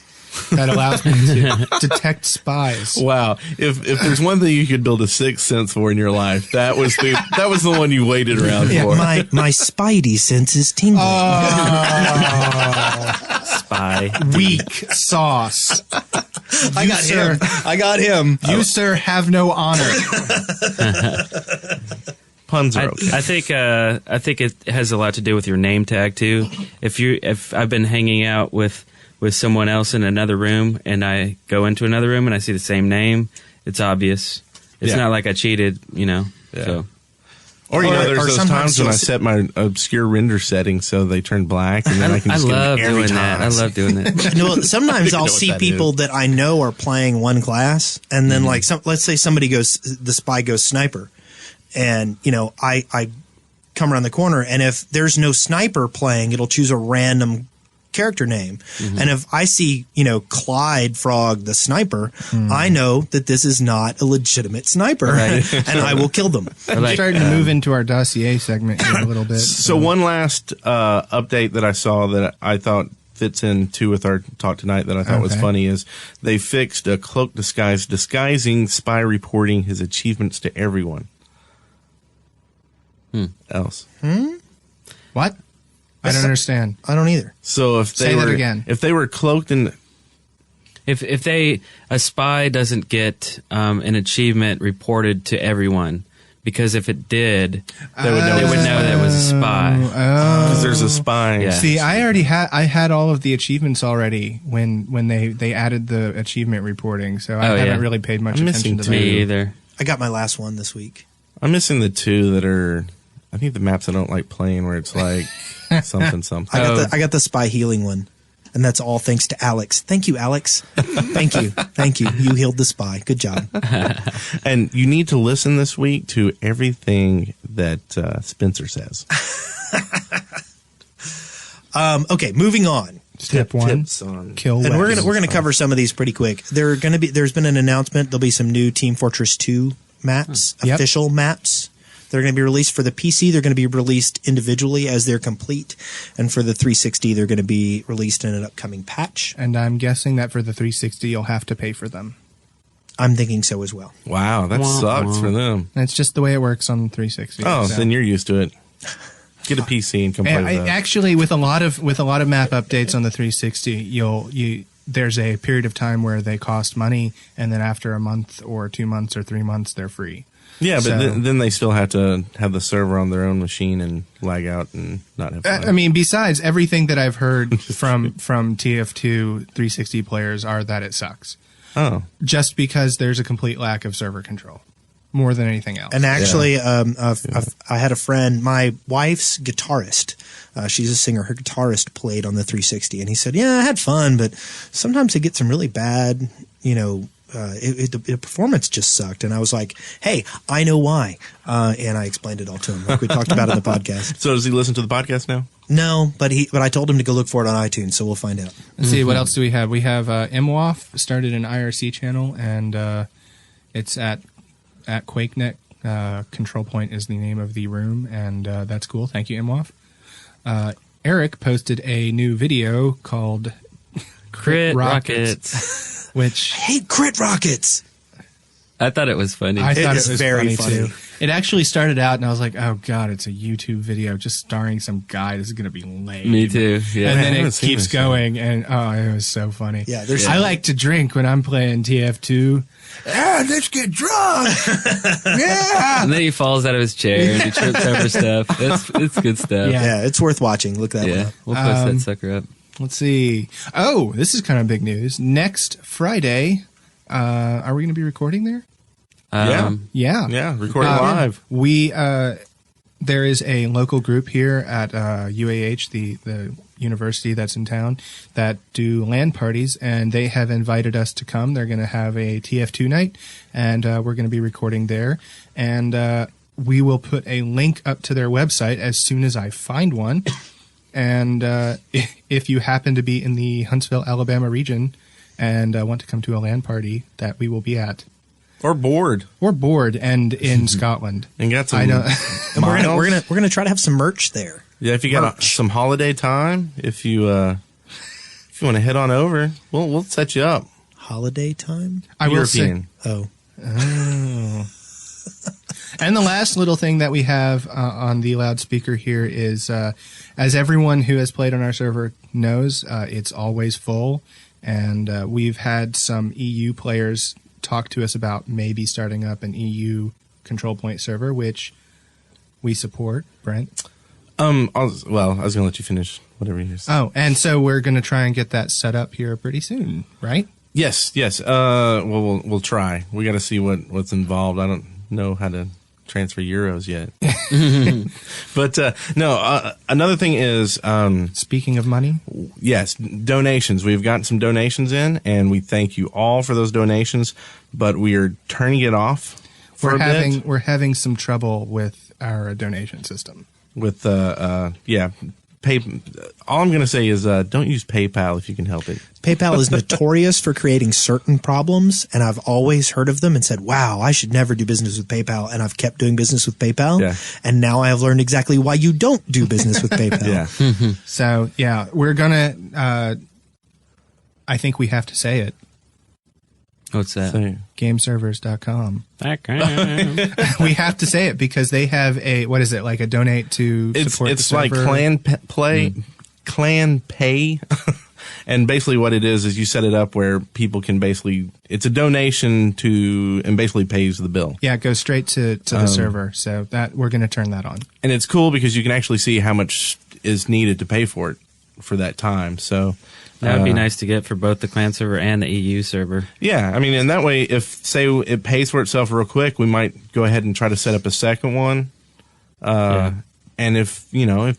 that allows me to detect spies. Wow! If there's one thing you could build a sixth sense for in your life, that was the one you waited around for. My spidey sense is tingling. Spy. Weak sauce. I got him. You, sir, have no honor. Puns are okay. I think it has a lot to do with your name tag too. If I've been hanging out with someone else in another room and I go into another room and I see the same name, it's obvious. It's not like I cheated, Yeah. So Or there's or those sometimes times when I you'll set my obscure render setting so they turn black, and then I can I just get love them every doing time. that. I love doing that. No, sometimes know I'll what see that people that I know are playing one class, and then let's say the spy goes sniper, and I come around the corner, and if there's no sniper playing, it'll choose a random character name. And if I see, Clyde Frog the sniper, I know that this is not a legitimate sniper, and I will kill them. We're starting to move into our dossier segment here a little bit. So one last update that I saw that I thought fits in too with our talk tonight that I thought was funny is they fixed a cloak disguise, disguising spy reporting his achievements to everyone else. What? I don't understand. I don't either. So if they Say that were again. if they were cloaked in If a spy doesn't get an achievement reported to everyone, because if it did, they would know they would know that it was a spy. because there's a spy. Yeah. See, I had all of the achievements already when they added the achievement reporting, so I haven't really paid much I'm attention to missing that. Me either. I got my last one this week. I'm missing the two that are. I think the maps I don't like playing where it's like something. I got the spy healing one, and that's all thanks to Alex. Thank you, Alex. Thank you. You healed the spy. Good job. And you need to listen this week to everything that Spencer says. Okay, moving on. Step one: Tips on kill. And weapons. we're gonna cover some of these pretty quick. There's been an announcement. There'll be some new Team Fortress 2 maps, Yep. official maps They're going to be released for the PC. They're going to be released individually as they're complete. And for the 360, they're going to be released in an upcoming patch. And I'm guessing that for the 360, you'll have to pay for them. I'm thinking so as well. Wow, that sucks for them. That's just the way it works on 360. Oh, so. then you're used to it. Get a PC and come play with that. Actually, with a lot of map updates on the 360, there's a period of time where they cost money, and then after a month or 2 months or 3 months, they're free. Yeah, but then they still have to have the server on their own machine and lag out and not have fun. I mean, besides everything that I've heard from TF2 360 players are that it sucks. Oh. Just because there's a complete lack of server control, more than anything else. And actually, I had a friend, my wife's guitarist. She's a singer. Her guitarist played on the 360, and he said, "Yeah, I had fun, but sometimes it gets some really bad, the performance just sucked." And I was like, "Hey, I know why," and I explained it all to him, like we talked about in the podcast. So does he listen to the podcast now? No, but I told him to go look for it on iTunes, so we'll find out. Let's see, what else do we have? We have MWAF started an IRC channel, and it's at QuakeNet. Control Point is the name of the room, and that's cool. Thank you, MWAF. Eric posted a new video called Crit Rockets. Which I hate crit rockets. I thought it was funny. I thought is it was very funny too. funny. It actually started out, and I was like, "Oh God, it's a YouTube video just starring some guy. This is going to be lame." Me too. Yeah. And I then haven't it seen keeps this yet. going, and it was so funny. Yeah, I like to drink when I'm playing TF2. Yeah, let's get drunk. Yeah. And then he falls out of his chair and he trips over stuff. It's good stuff. Yeah. Yeah, it's worth watching. Look that one Yeah. up. We'll post that sucker up. Let's see. Oh, this is kind of big news. Next Friday, are we going to be recording there? Um, Yeah. Yeah, recording live. We there is a local group here at UAH, the university that's in town, that do LAN parties, and they have invited us to come. They're going to have a TF2 night, and we're going to be recording there. And we will put a link up to their website as soon as I find one. And if you happen to be in the Huntsville, Alabama region and want to come to a LAN party that we will be at, Or bored. and in Scotland. And got some I know. And we're gonna try to have some merch there. Yeah, if you got some holiday time, if you want to head on over, we'll set you up. Holiday time? I will say, European. Oh. and the last little thing that we have on the loudspeaker here is, as everyone who has played on our server knows, it's always full, and we've had some EU players talk to us about maybe starting up an EU Control Point server, which we support. Brent? I was going to let you finish whatever you just. Oh, and so we're going to try and get that set up here pretty soon, right? Yes. Well, we'll try. We got to see what's involved. I don't know how to transfer euros yet. But no. Another thing is, Speaking of money, yes, donations. We've gotten some donations in, and we thank you all for those donations. But we are turning it off for a bit we're having some trouble with our donation system. with pay. All I'm going to say is don't use PayPal if you can help it. PayPal is notorious for creating certain problems, and I've always heard of them and said, wow, I should never do business with PayPal, and I've kept doing business with PayPal, Yeah. and now I have learned exactly why you don't do business with PayPal. Yeah. So, yeah, we're going to, I think we have to say it, What's that? So, gameservers.com. Background. We have to say it because they have like a donate to support it's the like server. Clan Pay. And basically what it is you set it up where people can it's a donation and basically pays the bill. Yeah, it goes straight to the server. So that we're going to turn that on. And it's cool because you can actually see how much is needed to pay for it for that time. So That would be nice to get for both the clan server and the EU server. yeah, I mean, and that way, if say it pays for itself real quick, we might go ahead and try to set up a second one. And if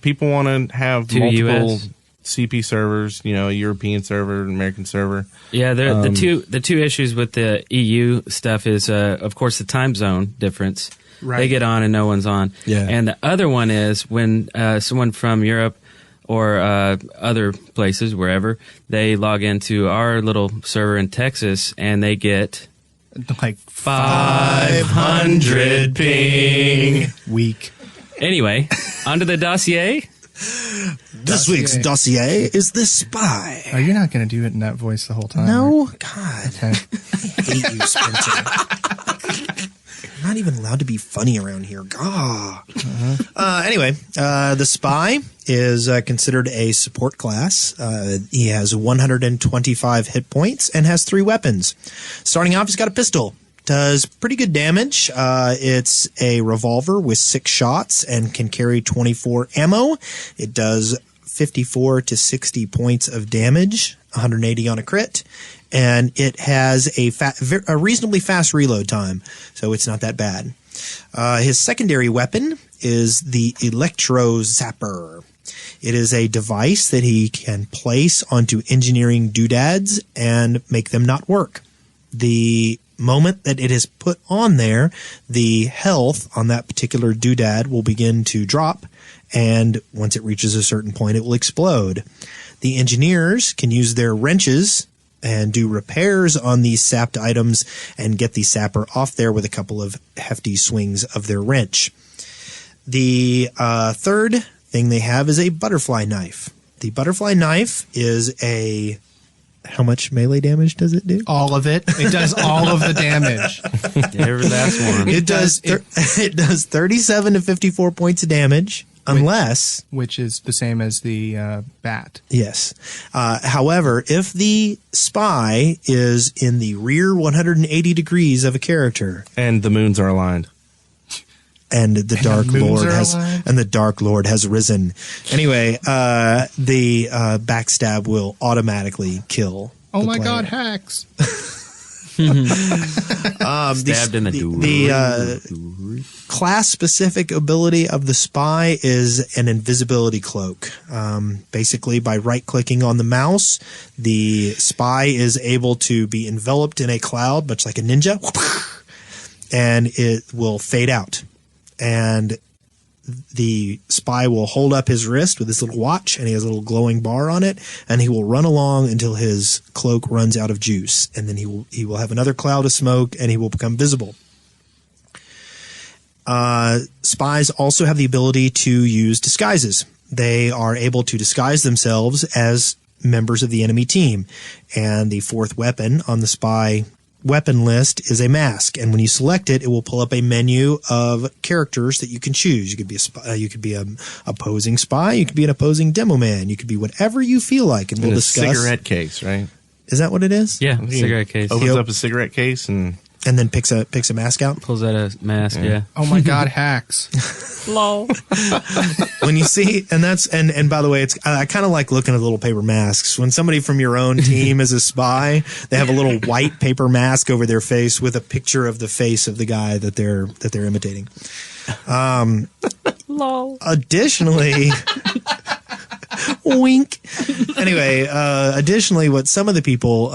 people want to have 2 multiple US. CP servers, a European server, an American server. Yeah, the two issues with the EU stuff is, of course, the time zone difference. Right. They get on and no one's on. Yeah. And the other one is when someone from Europe or other places, wherever, they log into our little server in Texas and they get Like 500 ping. week. Anyway, onto the dossier. This week's dossier is The Spy. Oh, you're not going to do it in that voice the whole time. No, God, Okay. I hate you, Spencer. I'm not even allowed to be funny around here. Gah. Anyway, the Spy is considered a support class. He has 125 hit points and has 3 weapons. Starting off, he's got a pistol. Does pretty good damage. It's a revolver with 6 shots and can carry 24 ammo. It does 54 to 60 points of damage, 180 on a crit, and it has a reasonably fast reload time, so it's not that bad. His secondary weapon is the Electro Zapper. It is a device that he can place onto engineering doodads and make them not work. The moment that it is put on there, the health on that particular doodad will begin to drop, and once it reaches a certain point, it will explode. The engineers can use their wrenches and do repairs on these sapped items and get the sapper off there with a couple of hefty swings of their wrench. The third thing they have is a butterfly knife. The butterfly knife is a... How much melee damage does it do? All of it. It does all of the damage. Every last one. It does 37 to 54 points of damage, unless... Which is the same as the bat. Yes. However, if the spy is in the rear 180 degrees of a character... And the moons are aligned. And the Dark moons Lord are has alive? and the Dark Lord has risen. Anyway, the backstab will automatically kill. Oh the my player. God, hacks. Stabbed in the door. The class-specific ability of the spy is an invisibility cloak. Basically, by right-clicking on the mouse, the spy is able to be enveloped in a cloud, much like a ninja, and it will fade out. And the spy will hold up his wrist with his little watch, and he has a little glowing bar on it, and he will run along until his cloak runs out of juice, and then he will have another cloud of smoke, and he will become visible. Spies also have the ability to use disguises. They are able to disguise themselves as members of the enemy team, and the fourth weapon on the spy weapon list is a mask, and when you select it, it will pull up a menu of characters that you can choose. You could be a spy, you could be an opposing spy, you could be an opposing demo man, you could be whatever you feel like, and we'll In a discuss. cigarette case, right? Is that what it is? Yeah, cigarette case. Opens Yep. up a cigarette case and And then picks a mask out. Pulls out a mask, yeah. Oh my God, hacks. Lol. When you see, and by the way, I kind of like looking at little paper masks. When somebody from your own team is a spy, they have a little white paper mask over their face with a picture of the face of the guy that they're imitating. Lol. Additionally, wink. Anyway, additionally, what some people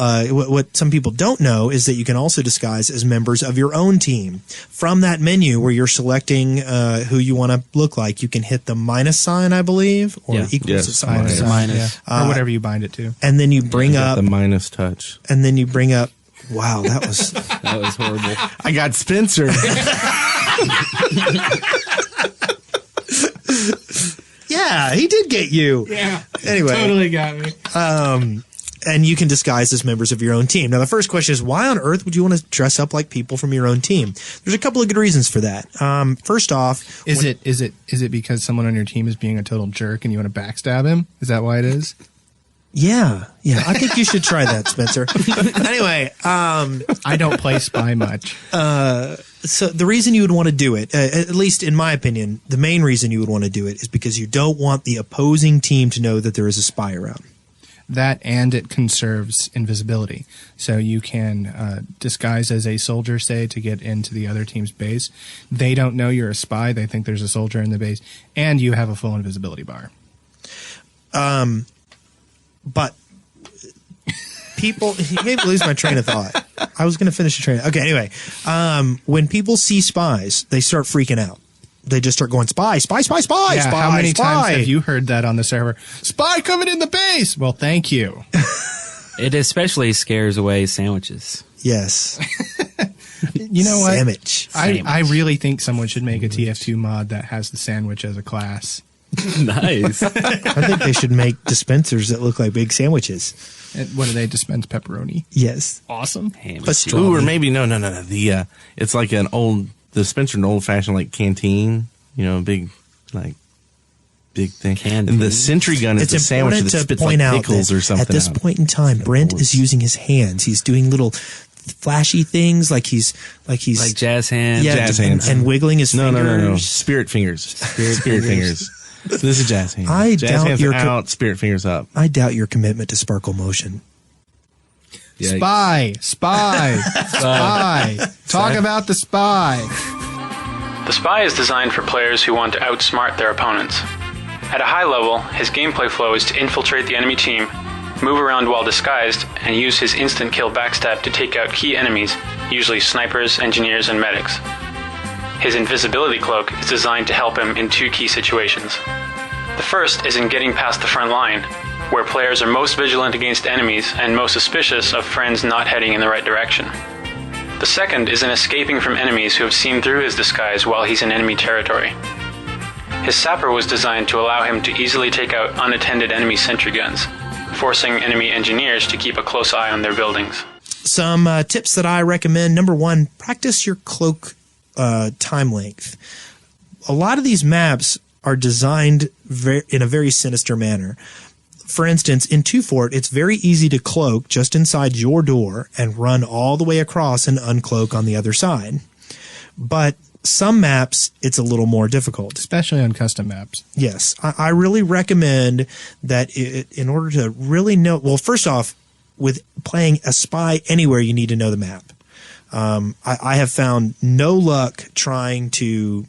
don't know is that you can also disguise as members of your own team. From that menu where you're selecting who you want to look like, you can hit the minus sign, I believe, or Yeah. equals Yes. to something like that. Minus. Yeah. Or whatever you bind it to. And then you bring got up, the minus touch. wow, that was That was horrible. I got Spencer. yeah, he did get you. Yeah. Anyway. Totally got me. And you can disguise as members of your own team. Now, the first question is, why on earth would you want to dress up like people from your own team? There's a couple of good reasons for that. First off, Is it because someone on your team is being a total jerk and you want to backstab him? Is that why it is? yeah, I think you should try that, Spencer. Anyway, I don't play spy much. so the reason you would want to do it, at least in my opinion, the main reason you would want to do it is because you don't want the opposing team to know that there is a spy around. That and it conserves invisibility. So you can disguise as a soldier, say, to get into the other team's base. They don't know you're a spy. They think there's a soldier in the base. And you have a full invisibility bar. But people, you made me lose my train of thought. I was going to finish the train. Okay, anyway, when people see spies, they start freaking out. They just start going, spy, spy, spy, spy, Yeah, spy, how many spy. times have you heard that on the server? Spy coming in the base! Well, thank you. It especially scares away sandwiches. Yes. You know what? Sandwich. I really think someone should make a TF2 mod that has the sandwich as a class. Nice. I think they should make dispensers that look like big sandwiches. And what do they dispense? Pepperoni. Yes. Awesome. Ham and Pastrami. cheese. Ooh, or maybe no. The it's like an old dispenser, an old fashioned like canteen. You know, big thing. Canteen. And the sentry gun is It's a sandwich that important to spits point like out pickles that or something. at this out. point in time, Brent is using his hands. He's doing little flashy things like he's Like jazz hands. yeah, jazz and, hands. and wiggling his fingers. No. Spirit fingers. Spirit fingers. This is jazz hands. I jazz doubt hands your out. Spirit fingers up. I doubt your commitment to sparkle motion. Yikes. Spy. Talk about the spy. The spy is designed for players who want to outsmart their opponents. At a high level, his gameplay flow is to infiltrate the enemy team, move around while disguised, and use his instant kill backstab to take out key enemies, usually snipers, engineers, and medics. His invisibility cloak is designed to help him in two key situations. The first is in getting past the front line, where players are most vigilant against enemies and most suspicious of friends not heading in the right direction. The second is in escaping from enemies who have seen through his disguise while he's in enemy territory. His sapper was designed to allow him to easily take out unattended enemy sentry guns, forcing enemy engineers to keep a close eye on their buildings. Some tips that I recommend. Number one, practice your cloak time length. A lot of these maps are designed in a very sinister manner. For instance, in 2 Fort, it's very easy to cloak just inside your door and run all the way across and uncloak on the other side. But some maps, it's a little more difficult. Especially on custom maps. Yes. I really recommend that in order to really know, well, first off, with playing a spy anywhere, you need to know the map. I have found no luck trying to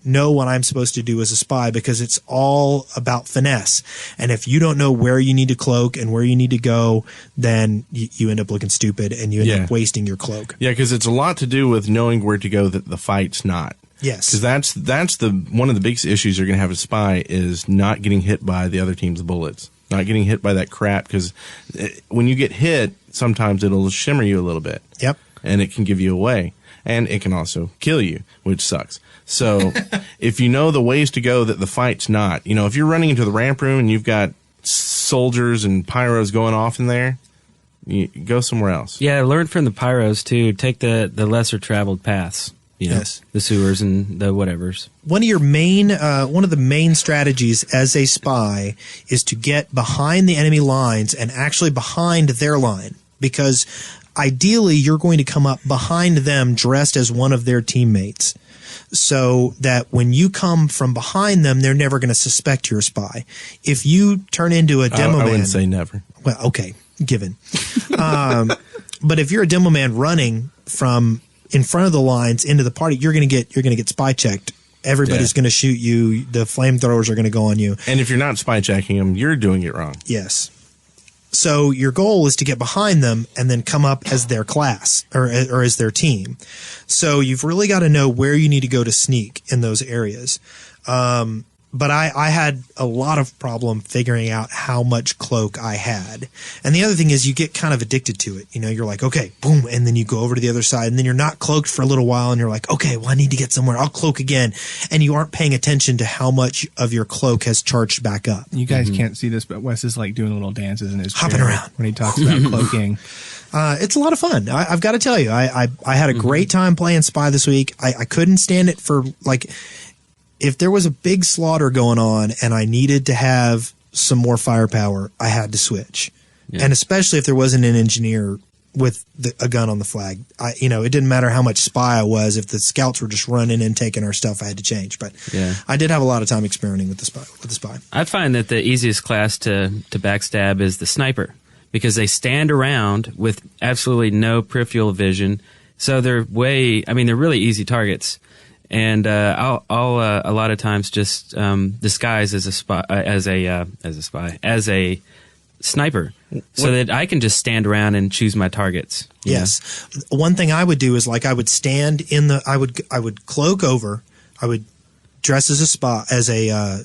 know what I'm supposed to do as a spy because it's all about finesse. And if you don't know where you need to cloak and where you need to go, then you end up looking stupid and you end up wasting your cloak. Yeah, because it's a lot to do with knowing where to go that the fight's not. Yes. Because that's the one of the biggest issues you're going to have as a spy is not getting hit by the other team's bullets. Not getting hit by that crap, because when you get hit, sometimes it'll shimmer you a little bit. Yep. And it can give you away. And it can also kill you, which sucks. So if you know the ways to go that the fight's not, if you're running into the ramp room and you've got soldiers and pyros going off in there, you go somewhere else. Yeah, learn from the pyros too. Take the lesser traveled paths. Yes. The sewers and the whatevers. One of the main strategies as a spy is to get behind the enemy lines and actually behind their line, because ideally you're going to come up behind them dressed as one of their teammates, so that when you come from behind them, they're never going to suspect you're a spy. If you turn into a demo man, I wouldn't say never. Well, okay, given. But if you're a demo man running from in front of the lines into the party, you're going to get spy checked. Everybody's going to shoot you. The flamethrowers are going to go on you. And if you're not spy checking them, you're doing it wrong. Yes. So your goal is to get behind them and then come up as their class or as their team. So you've really got to know where you need to go to sneak in those areas. But I had a lot of problem figuring out how much cloak I had. And the other thing is you get kind of addicted to it. You're like, okay, boom. And then you go over to the other side and then you're not cloaked for a little while and you're like, okay, well, I need to get somewhere. I'll cloak again. And you aren't paying attention to how much of your cloak has charged back up. You guys can't see this, but Wes is like doing little dances in his Hopping chair around when he talks about cloaking. It's a lot of fun. I've got to tell you, I had a great time playing Spy this week. I couldn't stand it for if there was a big slaughter going on and I needed to have some more firepower, I had to switch. Yeah. And especially if there wasn't an engineer with a gun on the flag. It didn't matter how much spy I was. If the scouts were just running and taking our stuff, I had to change. But I did have a lot of time experimenting with the spy. I find that the easiest class to backstab is the sniper, because they stand around with absolutely no peripheral vision. So they're really easy targets. And I'll a lot of times just disguise as a spy, as a sniper, so that I can just stand around and choose my targets. Yes, one thing I would do is I would stand I would cloak over, I would dress as a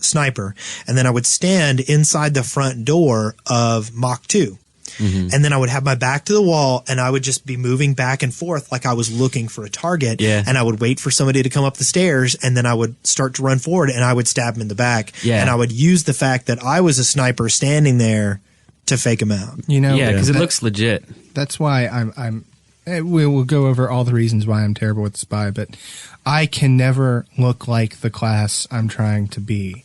sniper, and then I would stand inside the front door of Mach 2. and then I would have my back to the wall, and I would just be moving back and forth like I was looking for a target. Yeah. And I would wait for somebody to come up the stairs, and then I would start to run forward, and I would stab them in the back. Yeah. And I would use the fact that I was a sniper standing there to fake them out. You know, Yeah, because it looks legit. That's why we will go over all the reasons why I'm terrible with the spy, but I can never look like the class I'm trying to be.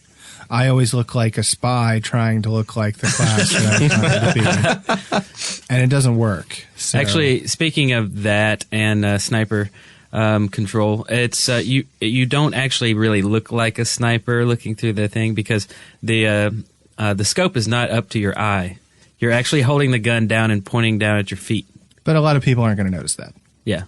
I always look like a spy trying to look like the class that I'm trying to be. And it doesn't work. So. Actually, speaking of that and sniper control, it's you don't actually really look like a sniper looking through the thing because the scope is not up to your eye. You're actually holding the gun down and pointing down at your feet. But a lot of people aren't going to notice that. Yeah,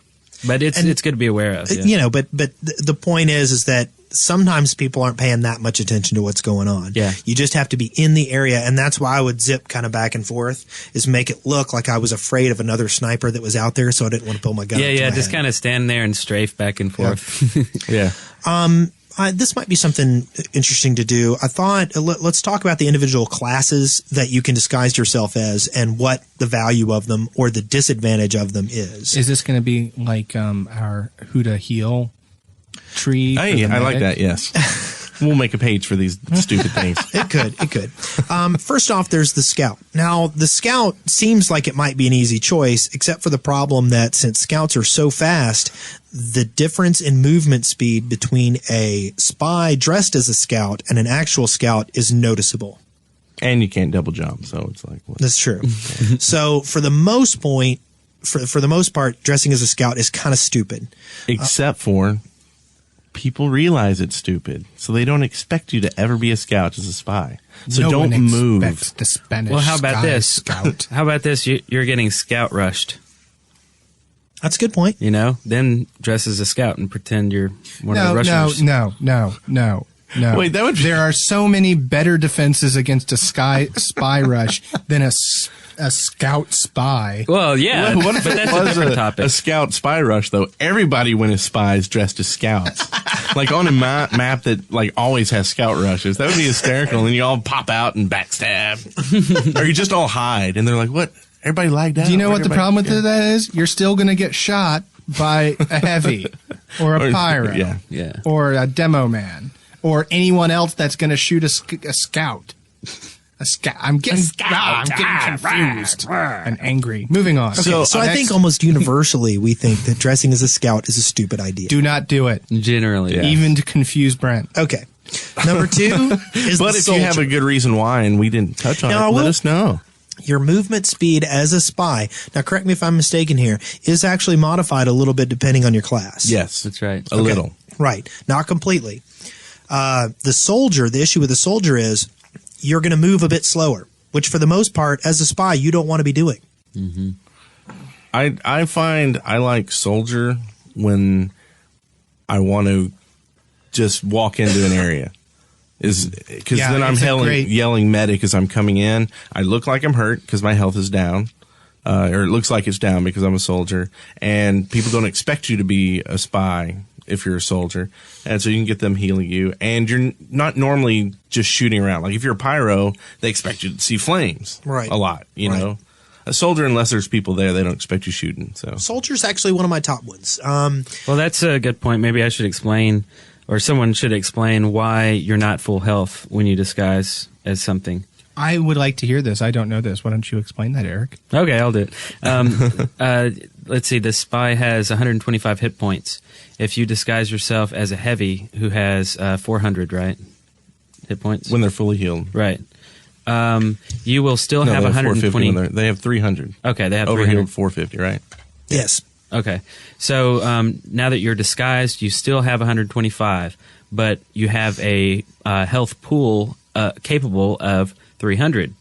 but it's good to be aware of. Yeah. You know, but the point is that sometimes people aren't paying that much attention to what's going on. Yeah. You just have to be in the area, and that's why I would zip kind of back and forth, is make it look like I was afraid of another sniper that was out there, so I didn't want to pull my gun. Yeah, just kind of stand there and strafe back and forth. Yeah. This might be something interesting to do. I thought let's talk about the individual classes that you can disguise yourself as and what the value of them or the disadvantage of them is. Is this going to be like our who to heal tree? Hey, I like that, yes. We'll make a page for these stupid things. It could. First off, there's the scout. Now, the scout seems like it might be an easy choice, except for the problem that since scouts are so fast, the difference in movement speed between a spy dressed as a scout and an actual scout is noticeable. And you can't double jump, so it's like... What? That's true. So, for the most part, dressing as a scout is kind of stupid. Except for... people realize it's stupid, so they don't expect you to ever be a scout as a spy. So no don't one move. expects the Spanish Well, how about this? Scout. How about this? You're getting scout rushed. That's a good point. You know, then dress as a scout and pretend you're one of the rushers. No. Wait, that would be- There are so many better defenses against a spy rush than a scout spy. Well, yeah, What if but it that's a was different topic. a scout spy rush, though? Everybody went as spies dressed as scouts. Like on a map that like always has scout rushes. That would be hysterical. And you all pop out and backstab. Or you just all hide. And they're like, what? Everybody lagged out. Do you know what the problem with that is? You're still going to get shot by a heavy or a pyro Yeah. or a demo man or anyone else that's going to shoot a scout. A scout. I'm getting confused and angry. Moving on. Okay, so I think almost universally we think that dressing as a scout is a stupid idea. do not do it. Generally, yeah. Even to confuse Brent. Okay. Number 2 is But the if soldier. you have a good reason why and we didn't touch on No, it, let us know. Your movement speed as a spy, now correct me if I'm mistaken here, is actually modified a little bit depending on your class. Yes. That's right. A little. Right. Not completely. The issue with the soldier is you're going to move a bit slower, which for the most part, as a spy, you don't want to be doing. Mm-hmm. I find I like soldier when I want to just walk into an area. Because then I'm yelling medic as I'm coming in. I look like I'm hurt because my health is down. Or it looks like it's down because I'm a soldier. And people don't expect you to be a spy if you're a soldier. And so you can get them healing you. And you're not normally just shooting around. Like if you're a pyro, they expect you to see flames a lot, you know. A soldier, unless there's people there, they don't expect you shooting. So Soldier's actually one of my top ones. Well, that's a good point. Maybe I should explain, or someone should explain why you're not full health when you disguise as something. I would like to hear this. I don't know this. Why don't you explain that, Eric? Okay, I'll do it. Let's see. The spy has 125 hit points. If you disguise yourself as a heavy who has 400, right? Hit points? when they're fully healed. Right. You will still have they 120. they have 300. Okay, they have Overhealed 300. 450, right? Yes. Okay. So now that you're disguised, you still have 125, but you have a health pool capable of 300.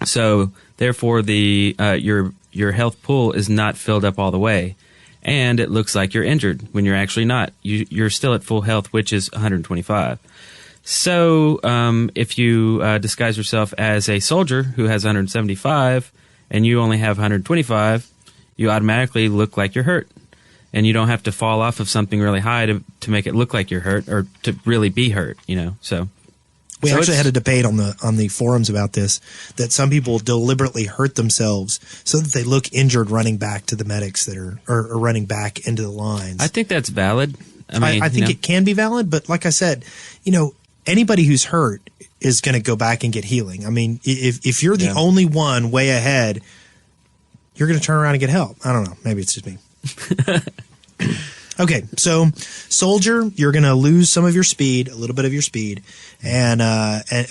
So therefore, your health pool is not filled up all the way, and it looks like you're injured when you're actually not. You're still at full health, which is 125. So if you disguise yourself as a soldier who has 175 and you only have 125, you automatically look like you're hurt. And you don't have to fall off of something really high to make it look like you're hurt or to really be hurt, you know. So We So actually it's- had a debate on the forums about this, that some people deliberately hurt themselves so that they look injured running back to the medics that are or running back into the lines. I think that's valid. I mean, I think it can be valid, but like I said, anybody who's hurt is going to go back and get healing. I mean, if you're the only one way ahead, you're going to turn around and get help. I don't know. Maybe it's just me. Okay, so soldier, you're going to lose some of your speed, a little bit of your speed, and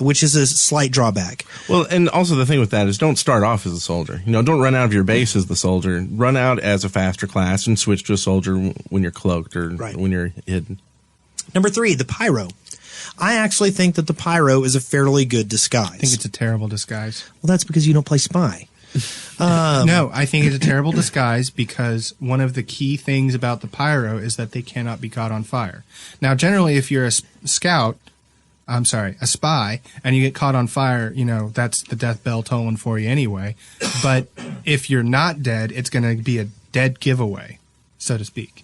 which is a slight drawback. Well, and also the thing with that is don't start off as a soldier. Don't run out of your base as the soldier. Run out as a faster class and switch to a soldier when you're cloaked or when you're hidden. Number 3, the pyro. I actually think that the pyro is a fairly good disguise. I think it's a terrible disguise. Well, that's because you don't play spy. No, I think it's a terrible disguise because one of the key things about the pyro is that they cannot be caught on fire. Now, generally, if you're a spy, and you get caught on fire, that's the death bell tolling for you anyway. But if you're not dead, it's going to be a dead giveaway, so to speak.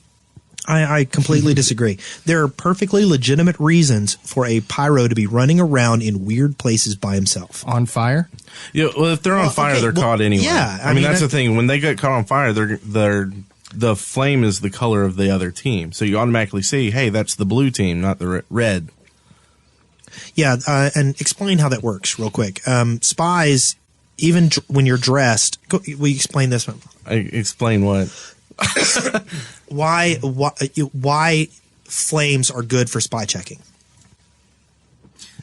I completely disagree. There are perfectly legitimate reasons for a pyro to be running around in weird places by himself. On fire? Yeah, well, if they're on fire, they're caught anyway. Yeah, I mean that's the thing. When they get caught on fire, the flame is the color of the other team, so you automatically see, hey, that's the blue team, not the red. Yeah, and explain how that works real quick. Spies, even when you're dressed, will you explain this one? Explain what? Why flames are good for spy checking?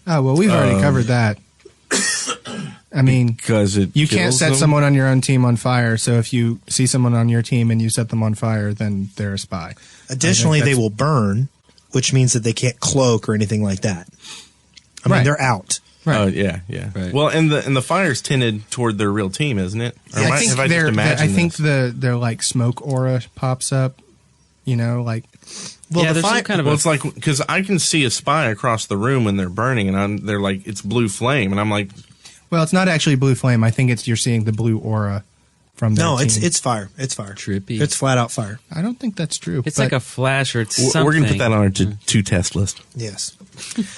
Oh, well, we've already covered that. I mean, because you can't set someone on your own team on fire. So if you see someone on your team and you set them on fire, then they're a spy. Additionally, they will burn, which means that they can't cloak or anything like that. I mean, they're out. Right. Oh yeah. Right. Well, and the fire's tended toward their real team, isn't it? Or I think this? their like smoke aura pops up. Like. Well, yeah, there's some kind of it's like because I can see a spy across the room when they're burning, and they're like it's blue flame, and I'm like, well, it's not actually blue flame. I think you're seeing the blue aura from their team. it's fire. It's fire. Trippy. It's flat out fire. I don't think that's true. It's like a flash or it's something. we're gonna put that on our to test list. Yes.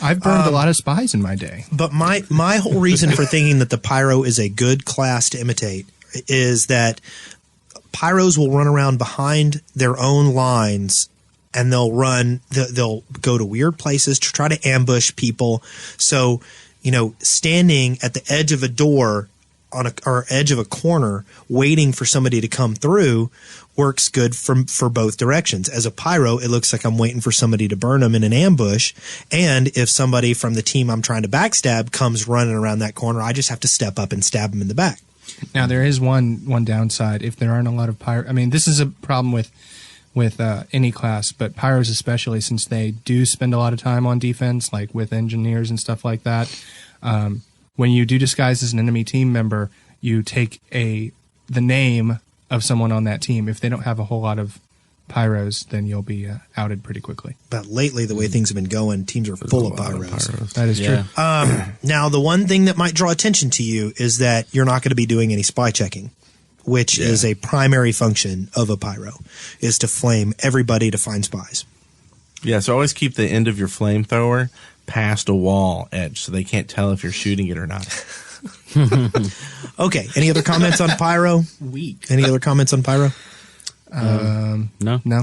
I've burned a lot of spies in my day. But my whole reason for thinking that the pyro is a good class to imitate is that pyros will run around behind their own lines and they'll go to weird places to try to ambush people. So, standing at the edge of a door or edge of a corner waiting for somebody to come through works good for both directions. As a pyro, it looks like I'm waiting for somebody to burn them in an ambush. And if somebody from the team I'm trying to backstab comes running around that corner, I just have to step up and stab them in the back. Now, there is one downside. If there aren't a lot of pyro, I mean, this is a problem with any class, but pyros especially, since they do spend a lot of time on defense, like with engineers and stuff like that. When you do disguise as an enemy team member, you take the name of someone on that team. If they don't have a whole lot of pyros, then you'll be outed pretty quickly. But lately, the way things have been going, teams are full of pyros. That is true. Now, the one thing that might draw attention to you is that you're not going to be doing any spy checking, which is a primary function of a pyro, is to flame everybody to find spies. Yeah, so always keep the end of your flamethrower past a wall edge so they can't tell if you're shooting it or not. Okay, any other comments on pyro? Weak. Any other comments on pyro? No.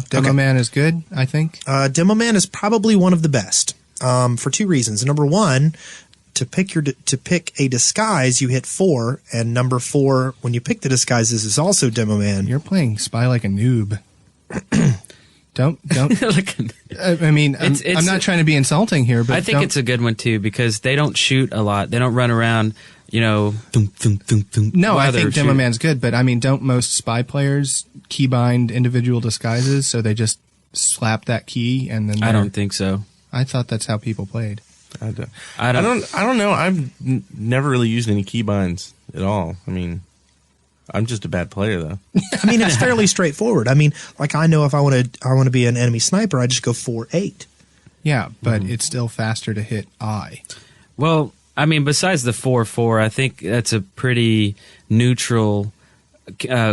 Demo Man is good, I think. Demo Man is probably one of the best for two reasons. Number one, to pick a disguise, you hit 4, and number 4, when you pick the disguises, is also Demo Man. You're playing spy like a noob. Don't. I mean, I'm not trying to be insulting here, but I think it's a good one too because they don't shoot a lot. They don't run around, No, I think Demo Man's good, but I mean, don't most spy players keybind individual disguises so they just slap that key and then? I don't think so. I thought that's how people played. I don't know. I've never really used any keybinds at all. I mean, I'm just a bad player though. I mean, it's fairly straightforward. I mean, like I know if I want to be an enemy sniper, I just go 4-8. Yeah, but it's still faster to hit I. Well, I mean, besides the 4-4, I think that's a pretty neutral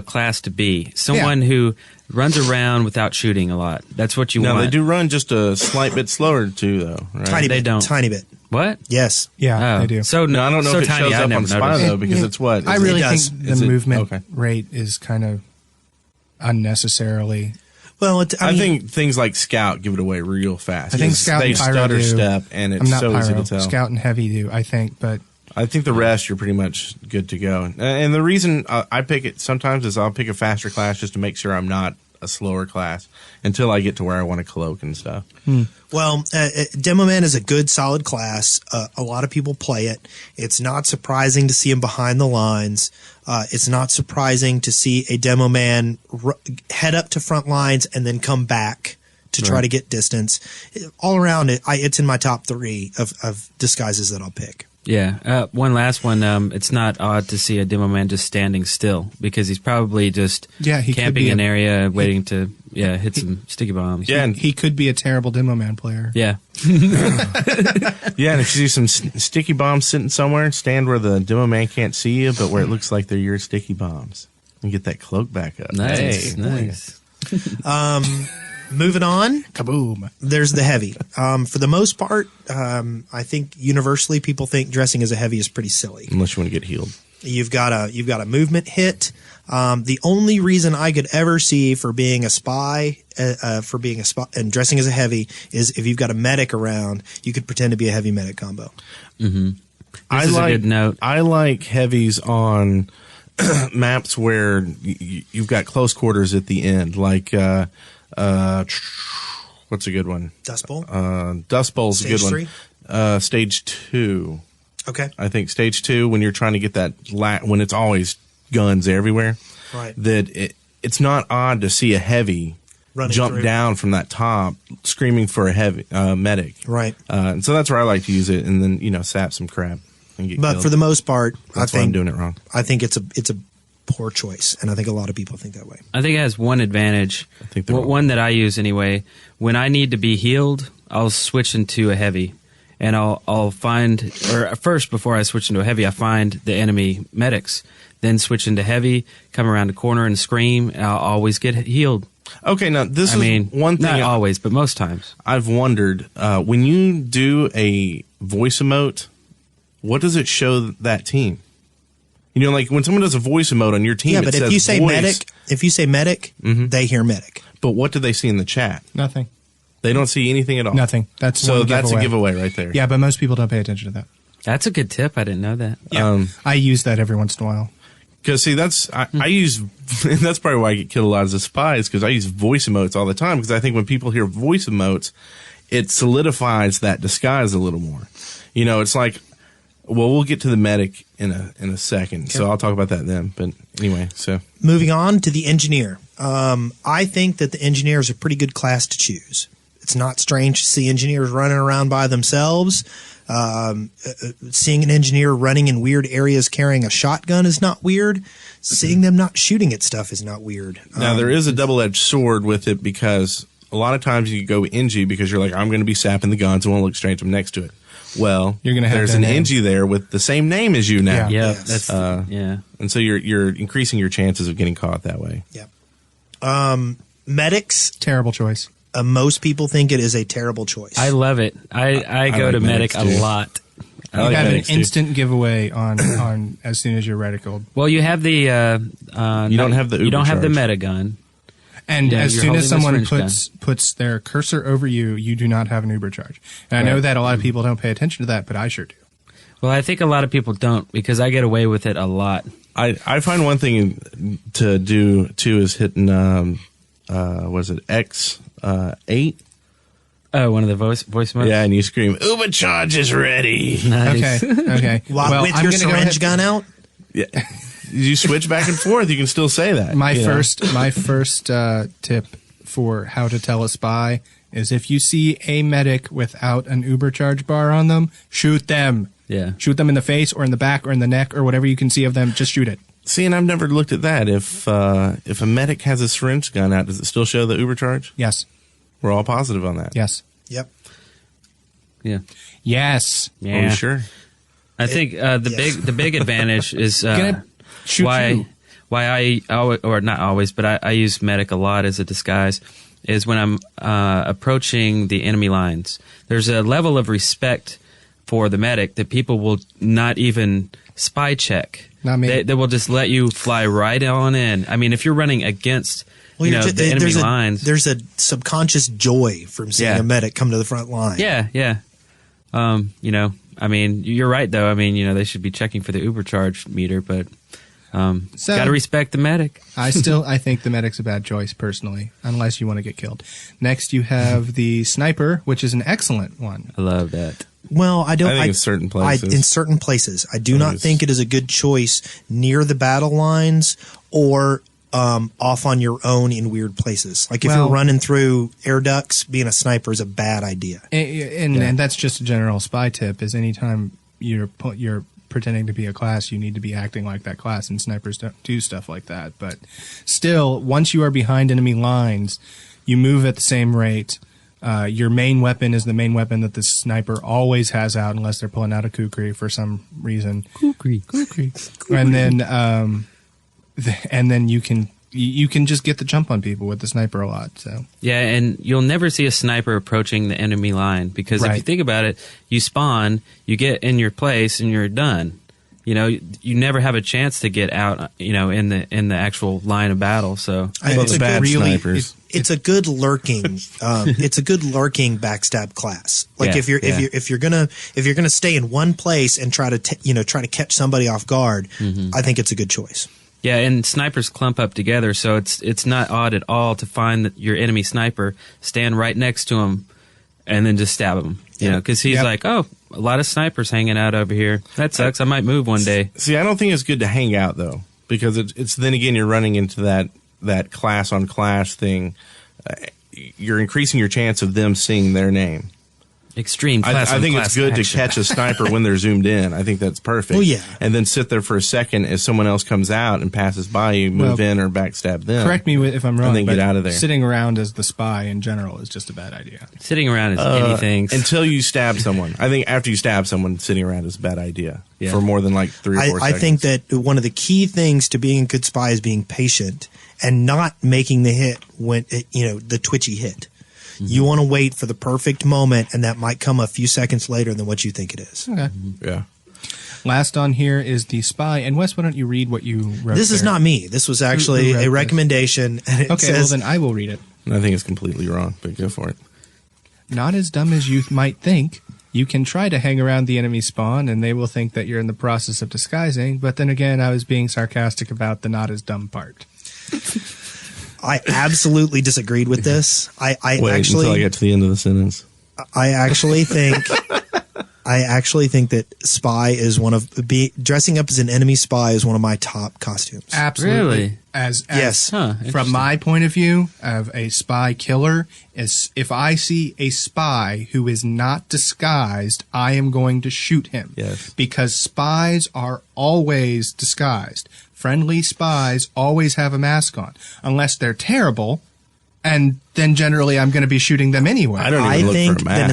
class to be. Someone who runs around without shooting a lot. That's what you want. No, they do run just a slight bit slower too, though. Right? Tiny They bit. don't. Tiny bit. What? Yes. Yeah, Oh, they do. So No, I don't know so if it tiny, shows I up never on Spy noticed. though, because it's what I really does. think the Is it- movement okay. rate is kind of unnecessarily. Well, I think things like Scout give it away real fast. I think Because Scout they and Pyro stutter do. step, and I'm it's not so Pyro. easy to tell. Scout and Heavy do, I think, but I think the rest you're pretty much good to go. And the reason I pick it sometimes is I'll pick a faster class just to make sure I'm not a slower class until I get to where I want to cloak and stuff. Well, Demo Man is a good, solid class. A lot of people play it. It's not surprising to see him behind the lines. It's not surprising to see a Demo Man head up to front lines and then come back to try to get distance. All around it, it's in my top 3 of disguises that I'll pick. Yeah. One last one. It's not odd to see a demo man just standing still because he's probably just he could camping be an area waiting to hit some sticky bombs. Yeah, and he could be a terrible Demo Man player. Yeah. yeah, and if you see some sticky bombs sitting somewhere, stand where the demo man can't see you, but where it looks like they're your sticky bombs, and get that cloak back up. Nice. Hey. Nice. Moving on, Kaboom! there's the heavy. For the most part, I think universally people think dressing as a heavy is pretty silly. Unless you want to get healed. You've got a movement hit. The only reason I could ever see for being a spy, and dressing as a heavy is if you've got a medic around, you could pretend to be a heavy medic combo. This is a good note. I like heavies on maps where you've got close quarters at the end, like what's a good one? Dust Bowl. Dust Bowl's a good Stage one. Stage 2. Okay. I think stage 2, when you're trying to get that when it's always guns everywhere, Right. that it's not odd to see a heavy Running jump through. down from that top screaming for a heavy medic. Right. And so that's where I like to use it, and then sap some crap and get But killed. for the most part, That's I why I'm think doing it wrong. I think it's a poor choice, and I think a lot of people think that way. I think it has one advantage. I think they're all- One that I use anyway. When I need to be healed, I'll switch into a heavy, and I'll find, or first before I switch into a heavy, I find the enemy medics. Then switch into heavy, come around the corner and scream, and I'll always get healed. Okay, now this is one thing not always, but most times. I've wondered, when you do a voice emote, what does it show that team? Like when someone does a voice emote on your team, Yeah, it but says if you say voice, medic, they hear medic. but what do they see in the chat? Nothing. They don't see anything at all. Nothing. That's So one that's giveaway. a giveaway right there. Yeah, but most people don't pay attention to that. That's a good tip. I didn't know that. I use that every once in a while. Because see, I use that's probably why I get killed a lot as a spy, is because I use voice emotes all the time. Because I think when people hear voice emotes, it solidifies that disguise a little more. It's like, well, we'll get to the medic in a second, so I'll talk about that then. But anyway, so Moving on to the engineer. I think that the engineer is a pretty good class to choose. It's not strange to see engineers running around by themselves. Seeing an engineer running in weird areas carrying a shotgun is not weird. Seeing them not shooting at stuff is not weird. now there is a double-edged sword with it, because a lot of times you go NG because you're like, I'm going to be sapping the guns and won't look strange. I'm next to it. Well, You're gonna have there's their an name. NG there with the same name as you now. Yeah. Yeah, Yes. that's yeah. And so you're increasing your chances of getting caught that way. Medics, Terrible choice. most people think it is a terrible choice. I love it. I go like to medic medics, a too. lot. I You like have an medics, too. instant giveaway on as soon as you're reticled. Well, you have the You don't have the you don't have the uber meta gun. And Yeah, as you're soon as holding someone the syringe puts their cursor over you, you do not have an Uber charge. And I know Right. that a lot of people don't pay attention to that, but I sure do. Well, I think a lot of people don't because I get away with it a lot. I find one thing to do too is hitting was it X8? Oh, one of the voice modes. Yeah, and you scream, "Uber charge is ready." Nice. Okay. While, with I'm your gonna go syringe ahead- gun out? Yeah, you switch back and forth. You can still say that. My you know? first tip for how to tell a spy is if you see a medic without an Uber charge bar on them, shoot them. Yeah. Shoot them in the face or in the back or in the neck or whatever you can see of them. Just shoot it. See, and I've never looked at that. If a medic has a syringe gun out, does it still show the Uber charge? Yes. We're all positive on that. Yes. Yep. Yeah. Yes. Are Yeah. we sure? I think the big advantage is Gonna shoot you. why I always, or not always, but I use medic a lot as a disguise is when I'm approaching the enemy lines. There's a level of respect for the medic that people will not even spy check. Not me. They will just let you fly right on in. I mean, if you're running against the enemy lines. There's a subconscious joy from seeing a medic come to the front line. Yeah, yeah. I mean, you're right, though. I mean, they should be checking for the Ubercharge meter, but got to respect the medic. I think the medic's a bad choice, personally, unless you want to get killed. Next, you have the sniper, which is an excellent one. I love that. Well, I don't. I think in certain places. In certain places, I do not think it is a good choice near the battle lines or off on your own in weird places. Like if you're running through air ducts, being a sniper is a bad idea. And that's just a general spy tip: is anytime you're pretending to be a class, you need to be acting like that class, and snipers don't do stuff like that. But still, once you are behind enemy lines, you move at the same rate. Your main weapon is the main weapon that the sniper always has out, unless they're pulling out a kukri for some reason. Kukri. And then you can just get the jump on people with the sniper a lot. So yeah, and you'll never see a sniper approaching the enemy line because if you think about it, you spawn, you get in your place, and you're done. You never have a chance to get out. In the actual line of battle. So it's bad snipers. It's a good lurking. It's a good lurking backstab class. Like if you're gonna stay in one place and try to catch somebody off guard, I think it's a good choice. Yeah, and snipers clump up together, so it's not odd at all to find your enemy sniper, stand right next to him, and then just stab him. Because he's like, oh, a lot of snipers hanging out over here. That sucks. I might move one day. See, I don't think it's good to hang out, though, because it's then again you're running into that class on class thing. You're increasing your chance of them seeing their name. Extreme class I think class it's good action. to catch a sniper when they're zoomed in. I think that's perfect. Well, yeah. And then sit there for a second as someone else comes out and passes by you, move in or backstab them. Correct me if I'm wrong. And then get out of there. Sitting around as the spy in general is just a bad idea. Sitting around is anything. Until you stab someone. I think after you stab someone, sitting around is a bad idea for more than like 3 or 4 seconds. I think that one of the key things to being a good spy is being patient and not making the hit when the twitchy hit. You want to wait for the perfect moment, and that might come a few seconds later than what you think it is. Okay. Yeah. Last on here is the spy. And Wes, why don't you read what you wrote? This is not me. This was actually a recommendation. And it says, well then I will read it. I think it's completely wrong, but go for it. Not as dumb as you might think. You can try to hang around the enemy spawn, and they will think that you're in the process of disguising. But then again, I was being sarcastic about the not as dumb part. I absolutely disagreed with this. Wait until I get to the end of the sentence. I actually think that spy is dressing up as an enemy spy is one of my top costumes. Absolutely. Really? Yes. From my point of view of a spy killer, is if I see a spy who is not disguised, I am going to shoot him. Yes. Because spies are always disguised. Friendly spies always have a mask on, unless they're terrible, and then generally I'm going to be shooting them anyway. I think that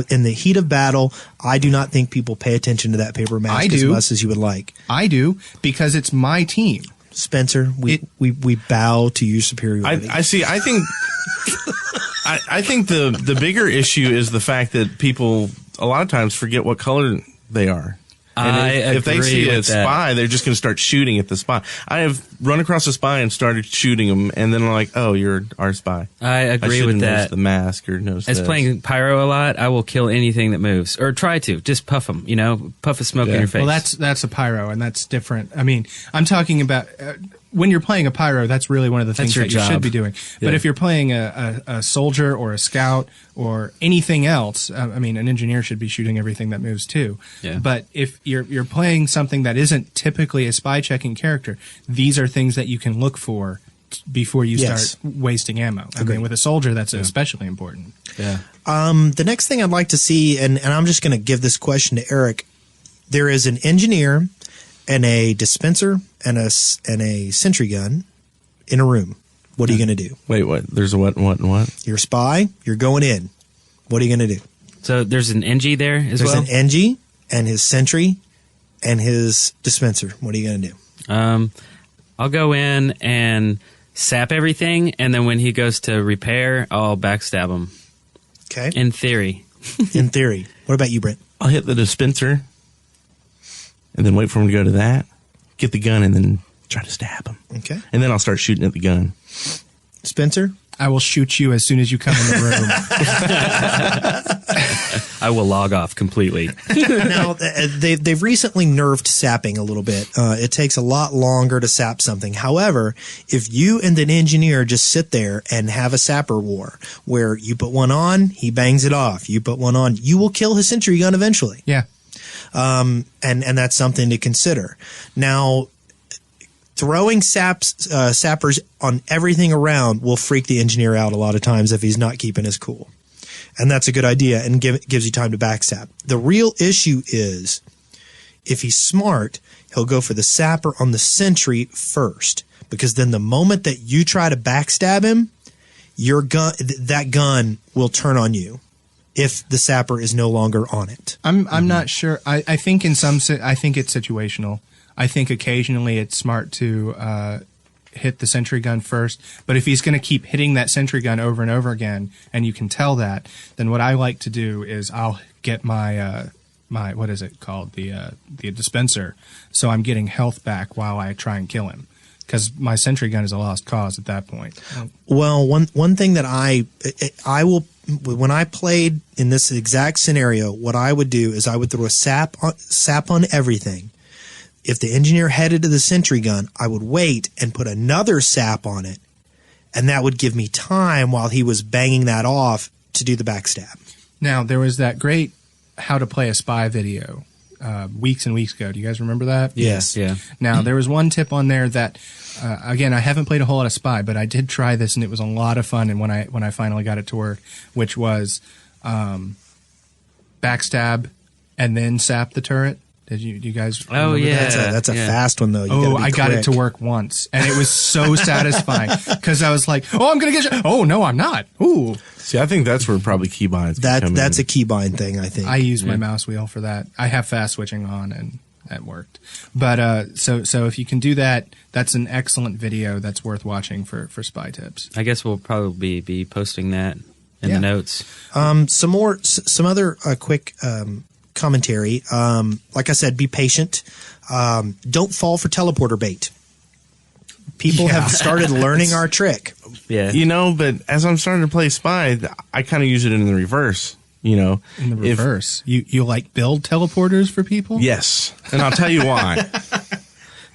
in the heat of battle, I do not think people pay attention to that paper mask as much as you would like. I do, because it's my team. Spencer, we bow to your superiority. I see. I think I think the bigger issue is the fact that people a lot of times forget what color they are. And if they see a spy, they're just going to start shooting at the spy. I have run across a spy and started shooting them, and then I'm like, "Oh, you're our spy." I agree with that. The mask or notice as playing pyro a lot, I will kill anything that moves, or try to just puff them. Puff a smoke in your face. Well, that's a pyro, and that's different. I mean, I'm talking about. When you're playing a pyro, that's really one of the things that you should be doing. Yeah. But if you're playing a soldier or a scout or anything else, I mean, an engineer should be shooting everything that moves too. Yeah. But if you're playing something that isn't typically a spy checking character, these are things that you can look for before you start wasting ammo. I mean, with a soldier, that's especially important. Yeah. The next thing I'd like to see, and I'm just going to give this question to Eric. There is an engineer and a dispenser and a sentry gun in a room. What are you going to do? Wait, what? There's a what? You're a spy. You're going in. What are you going to do? So there's an NG there as well? There's an NG and his sentry and his dispenser. What are you going to do? I'll go in and sap everything, and then when he goes to repair, I'll backstab him. Okay. In theory. In theory. What about you, Brent? I'll hit the dispenser and then wait for him to go to that, get the gun, and then try to stab him. Okay. And then I'll start shooting at the gun. Spencer? I will shoot you as soon as you come in the room. I will log off completely. Now, they've recently nerfed sapping a little bit. It takes a lot longer to sap something. However, if you and an engineer just sit there and have a sapper war where you put one on, he bangs it off. You put one on, you will kill his sentry gun eventually. Yeah. And that's something to consider. Now, throwing sappers on everything around will freak the engineer out a lot of times if he's not keeping his cool. And that's a good idea and gives you time to backstab. The real issue is if he's smart, he'll go for the sapper on the sentry first, because then the moment that you try to backstab him, that gun will turn on you if the sapper is no longer on it. I'm not sure. I think I think it's situational. I think occasionally it's smart to hit the sentry gun first. But if he's going to keep hitting that sentry gun over and over again, and you can tell that, then what I like to do is I'll get my what is it called, the dispenser, so I'm getting health back while I try and kill him, because my sentry gun is a lost cause at that point. Well, one thing that I will, when I played in this exact scenario, what I would do is I would throw a sap on everything. If the engineer headed to the sentry gun, I would wait and put another sap on it, and that would give me time while he was banging that off to do the backstab. Now, there was that great How to Play a Spy video weeks and weeks ago. Do you guys remember that? Yes. Yeah. Now, there was one tip on there that, again, I haven't played a whole lot of Spy, but I did try this, and it was a lot of fun. And when I finally got it to work, which was backstab and then sap the turret. Do you guys remember that? That's a fast one, though. I got it to work once, and it was so satisfying because I was like, "Oh, I'm gonna get you." Oh no, I'm not. Ooh. See, I think that's where probably keybinds come in. That's a keybind thing, I think. I used my mouse wheel for that. I have fast switching on, and that worked. But so if you can do that, that's an excellent video that's worth watching for spy tips. I guess we'll probably be posting that in the notes. Some other quick commentary. Like I said, be patient. Don't fall for teleporter bait. People have started learning our trick. Yeah. But as I'm starting to play Spy, I kind of use it in the reverse. In the reverse, you like build teleporters for people? Yes, and I'll tell you why.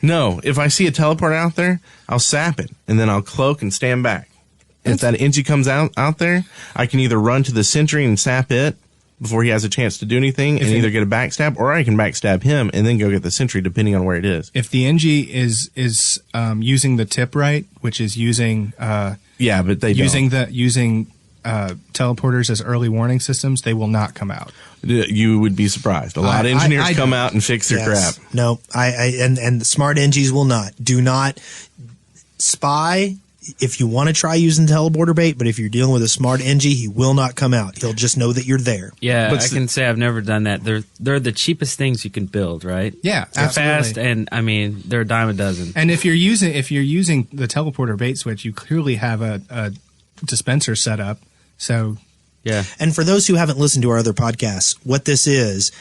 No, if I see a teleport out there, I'll sap it, and then I'll cloak and stand back. If that Engie comes out there, I can either run to the sentry and sap it before he has a chance to do anything and either get a backstab, or I can backstab him and then go get the sentry, depending on where it is. If the Engie is using the tip right, which is using using teleporters as early warning systems, they will not come out. You would be surprised. A lot of engineers come out and fix their crap. No, and the smart Engies will not. Do not Spy. If you want to try using teleporter bait, but if you're dealing with a smart Engie, he will not come out. He'll just know that you're there. Yeah, I can say I've never done that. They're the cheapest things you can build, right? Yeah, they're absolutely. fast, and I mean they're a dime a dozen. And if you're using the teleporter bait switch, you clearly have a dispenser set up. So yeah. And for those who haven't listened to our other podcasts, what this is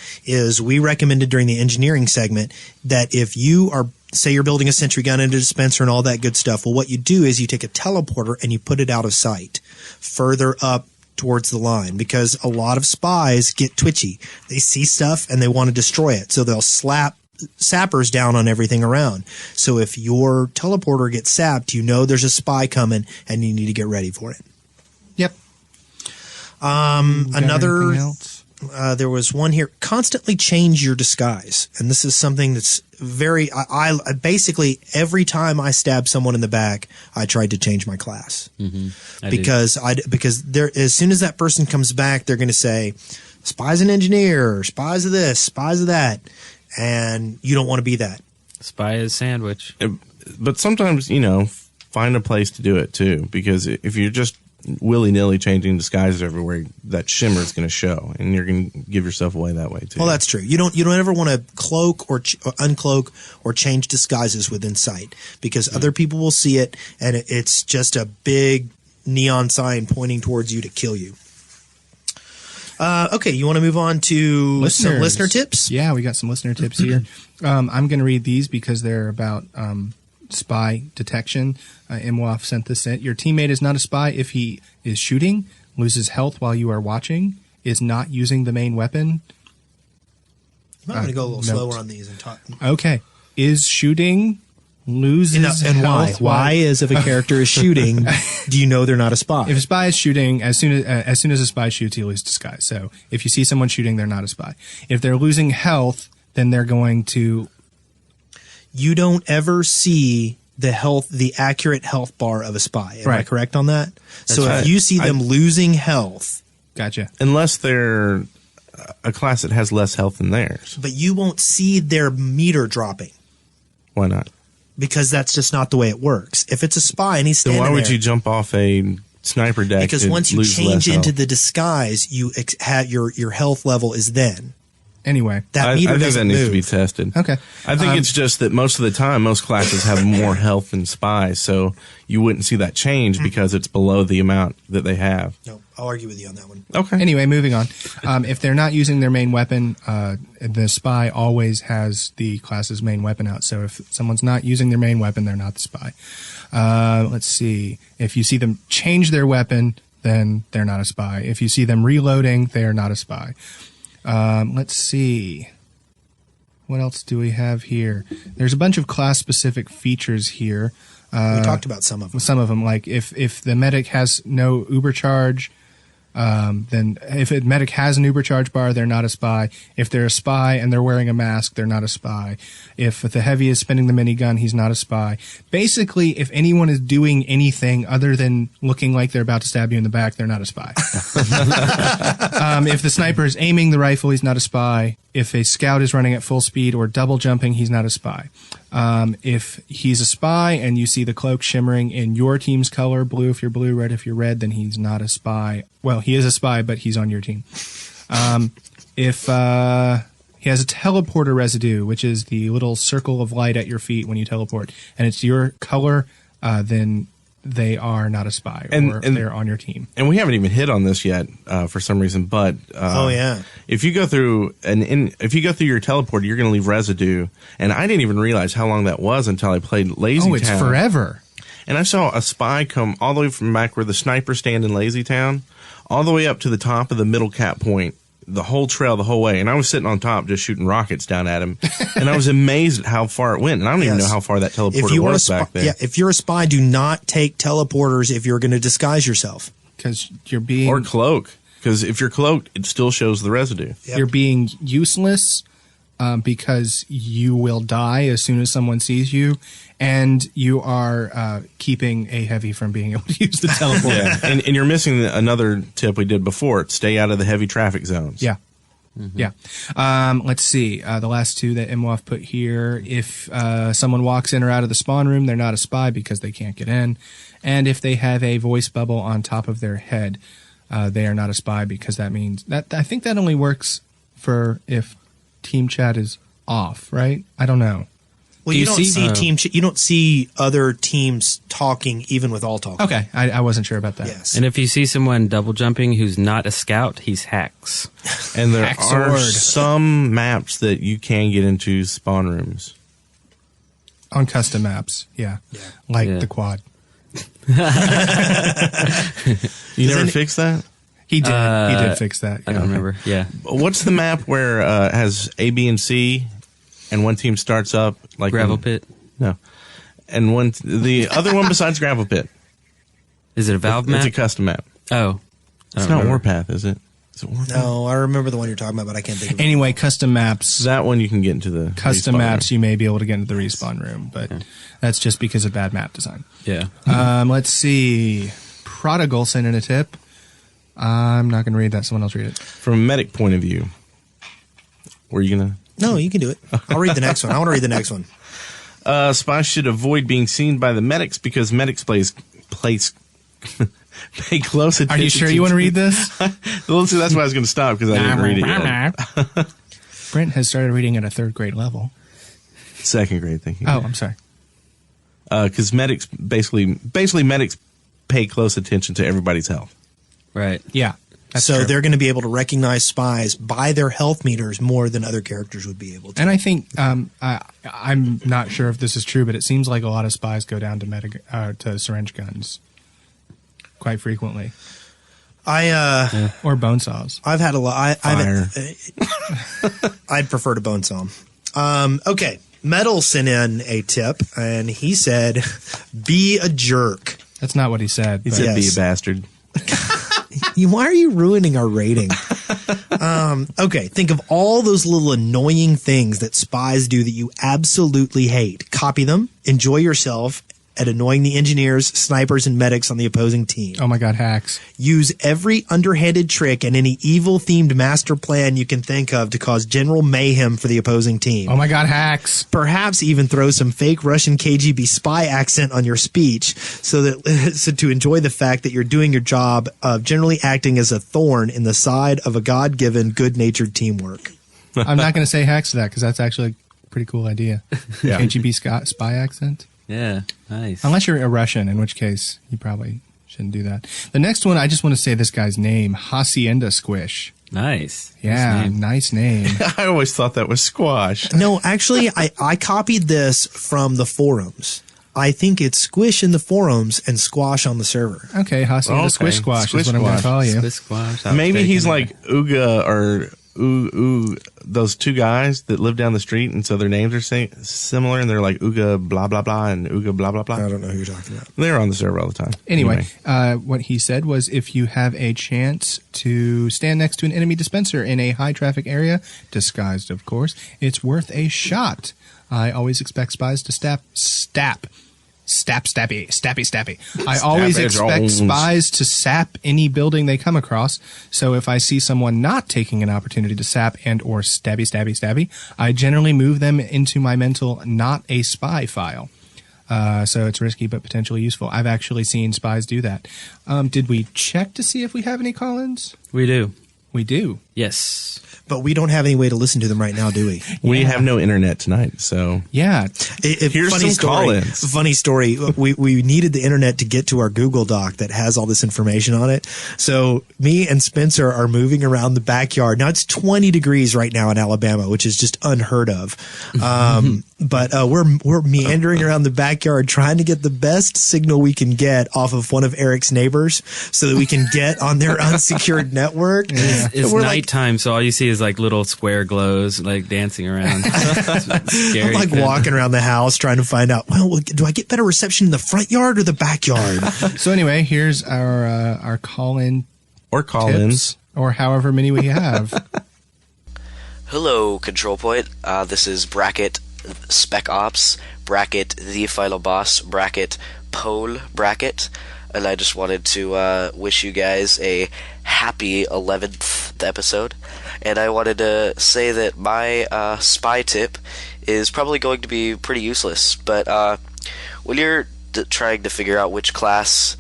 we recommended during the engineering segment that if you are, say you're building a sentry gun and a dispenser and all that good stuff, well, what you do is you take a teleporter and you put it out of sight further up towards the line, because a lot of spies get twitchy. They see stuff and they want to destroy it. So they'll slap sappers down on everything around. So if your teleporter gets sapped, you know there's a spy coming and you need to get ready for it. Yep. Another, there was one here, constantly change your disguise. And this is something that's very, I basically every time I stab someone in the back, I tried to change my class. Mm-hmm. Because there, as soon as that person comes back, they're going to say, spy's an engineer, spy's of this, spy's of that. And you don't want to be that. Spy is sandwich. But sometimes, find a place to do it too, because if you're just willy-nilly changing disguises everywhere, that shimmer is going to show, and you're going to give yourself away that way too. Well, that's true. You don't ever want to cloak or uncloak or change disguises within sight, because other people will see it, and it's just a big neon sign pointing towards you to kill you. Okay, you want to move on to some listener tips? Yeah, we got some listener tips here. I'm going to read these because they're about spy detection. Imwaf sent this in. Your teammate is not a spy if he is shooting, loses health while you are watching, is not using the main weapon. I'm going to go a little slower on these and talk. Okay. Is shooting, loses and health. Why is if a character is shooting, do you know they're not a spy? If a spy is shooting, as soon as a spy shoots, he loses disguise. So if you see someone shooting, they're not a spy. If they're losing health, then they're going to... You don't ever see the accurate health bar of a spy. Am I correct on that? If you see them losing health... Gotcha. Unless they're a class that has less health than theirs. But you won't see their meter dropping. Why not? Because that's just not the way it works. If it's a spy and he's standing then why would there, you jump off a sniper deck? Because once you change into the disguise, you have your health level is then. Anyway, that meter I think that needs move. to be tested. Okay. I think it's just that most of the time, most classes have more health than spies, so you wouldn't see that change because it's below the amount that they have. No, I'll argue with you on that one. Okay. Anyway, moving on. If they're not using their main weapon, the spy always has the class's main weapon out. So if someone's not using their main weapon, they're not the spy. Let's see. If you see them change their weapon, then they're not a spy. If you see them reloading, they are not a spy. Let's see. What else do we have here? There's a bunch of class-specific features here. We talked about some of them. Some of them, like if the medic has no uber charge, then if a medic has an uber charge bar, they're not a spy. If they're a spy and they're wearing a mask, they're not a spy. If the heavy is spinning the minigun, he's not a spy. Basically, if anyone is doing anything other than looking like they're about to stab you in the back, they're not a spy. If the sniper is aiming the rifle, he's not a spy. If a scout is running at full speed or double jumping, he's not a spy. If he's a spy and you see the cloak shimmering in your team's color, blue if you're blue, red if you're red, then he's not a spy. Well, he is a spy, but he's on your team. If he has a teleporter residue, which is the little circle of light at your feet when you teleport, and it's your color, then they are not a spy, or they're on your team. And we haven't even hit on this yet for some reason, but if you go through your teleporter, you're going to leave residue. And I didn't even realize how long that was until I played Lazy Town. Oh, it's forever. And I saw a spy come all the way from back where the sniper stand in Lazy Town, all the way up to the top of the middle cap point, the whole trail, the whole way. And I was sitting on top just shooting rockets down at him. And I was amazed at how far it went. And I don't even know how far that teleporter was back there. Yeah, if you're a spy, do not take teleporters if you're going to disguise yourself. Because you're being... Or cloak. Because if you're cloaked, it still shows the residue. Yep. You're being useless because you will die as soon as someone sees you. And you are keeping a heavy from being able to use the teleporter. And you're missing another tip we did before. Stay out of the heavy traffic zones. Yeah. Mm-hmm. Yeah. Let's see. The last two that MWAF put here. If someone walks in or out of the spawn room, they're not a spy because they can't get in. And if they have a voice bubble on top of their head, they are not a spy because that means that I think that only works for if team chat is off, right? I don't know. Well, you don't see you don't see other teams talking even with all talk. Okay, I wasn't sure about that. Yes. And if you see someone double jumping who's not a scout, he's hacks. And there are some maps that you can get into spawn rooms. On custom maps, yeah. Like the quad. You never fixed that? He did. He did fix that. I don't remember. Yeah. What's the map where it has A, B, and C, and one team starts up like Gravel Pit? No. And the other one besides Gravel Pit. Is it a Valve map? It's a custom map. Oh. It's not Warpath, is it? Is it Warpath? No, I remember the one you're talking about, but I can't think of it. Anyway, custom maps. That one you can get into the custom maps. You may be able to get into the respawn room, but that's just because of bad map design. Yeah. Let's see. Prodigal sent in a tip. I'm not going to read that. Someone else read it. From a medic point of view, were you going to? No, you can do it. I'll read the next one. I want to read the next one. Spies should avoid being seen by the medics because medics pay close attention. Are you sure you want to read this? Well, see, that's why I was going to stop because I didn't read it yet. Brent has started reading at a 3rd grade level. 2nd grade, thank you. Oh, I'm sorry. Because medics basically medics pay close attention to everybody's health. Right. Yeah. so true. they're going to be able to recognize spies by their health meters more than other characters would be able to. And I think I'm not sure if this is true, but it seems like a lot of spies go down to syringe guns quite frequently. Or bone saws. I've had a lot. Fire. I'd prefer to bone saw 'em. Okay. Metal sent in a tip, and he said, be a jerk. That's not what he said. He but- said, "Be a Yes. bastard." Why are you ruining our rating? Okay, think of all those little annoying things that spies do that you absolutely hate. Copy them, enjoy yourself at annoying the engineers, snipers, and medics on the opposing team. Oh my God, hacks. Use every underhanded trick and any evil-themed master plan you can think of to cause general mayhem for the opposing team. Oh my God, hacks. Perhaps even throw some fake Russian KGB spy accent on your speech so to enjoy the fact that you're doing your job of generally acting as a thorn in the side of a God-given, good-natured teamwork. I'm not going to say hacks to that because that's actually a pretty cool idea. Yeah. KGB spy accent. Yeah, nice. Unless you're a Russian, in which case you probably shouldn't do that. The next one, I just want to say this guy's name, Hacienda Squish. Nice. Yeah, nice name. I always thought that was squash. No, actually, I copied this from the forums. I think it's squish in the forums and squash on the server. Okay, Hacienda Okay. Squish Squash Squish is what I'm going to Squash. call you. Squish squash. Maybe he's like Ooga or Ooh, those two guys that live down the street, and so their names are similar, and they're like Ooga blah blah blah and Ooga blah blah blah. I don't know who you're talking about. They're on the server all the time. Anyway, what he said was if you have a chance to stand next to an enemy dispenser in a high traffic area, disguised of course, it's worth a shot. I always expect spies to stappy. I always expect Jones. spies to sap any building they come across. So if I see someone not taking an opportunity to sap and or stabby, I generally move them into my mental not a spy file. So it's risky but potentially useful. I've actually seen spies do that. Did we check to see if we have any call-ins? We do. We do. Yes. But we don't have any way to listen to them right now, do we? We have no internet tonight, so Yeah. Here's funny some story. call-ins. Funny story. We needed the internet to get to our Google Doc that has all this information on it. So me and Spencer are moving around the backyard. Now it's 20 degrees right now in Alabama, which is just unheard of. But we're meandering around the backyard trying to get the best signal we can get off of one of Eric's neighbors so that we can get on their unsecured network. It's We're nighttime, so all you see is like little square glows like dancing around. It's scary. I'm like walking around the house trying to find out, well, do I get better reception in the front yard or the backyard? So anyway, here's our call-in or call-ins. tips, or however many we have. Hello, Control Point. This is bracket Spec Ops, bracket The Final Boss, bracket Pole, bracket. And I just wanted to wish you guys a happy 11th episode. And I wanted to say that my spy tip is probably going to be pretty useless. But when you're trying to figure out which class,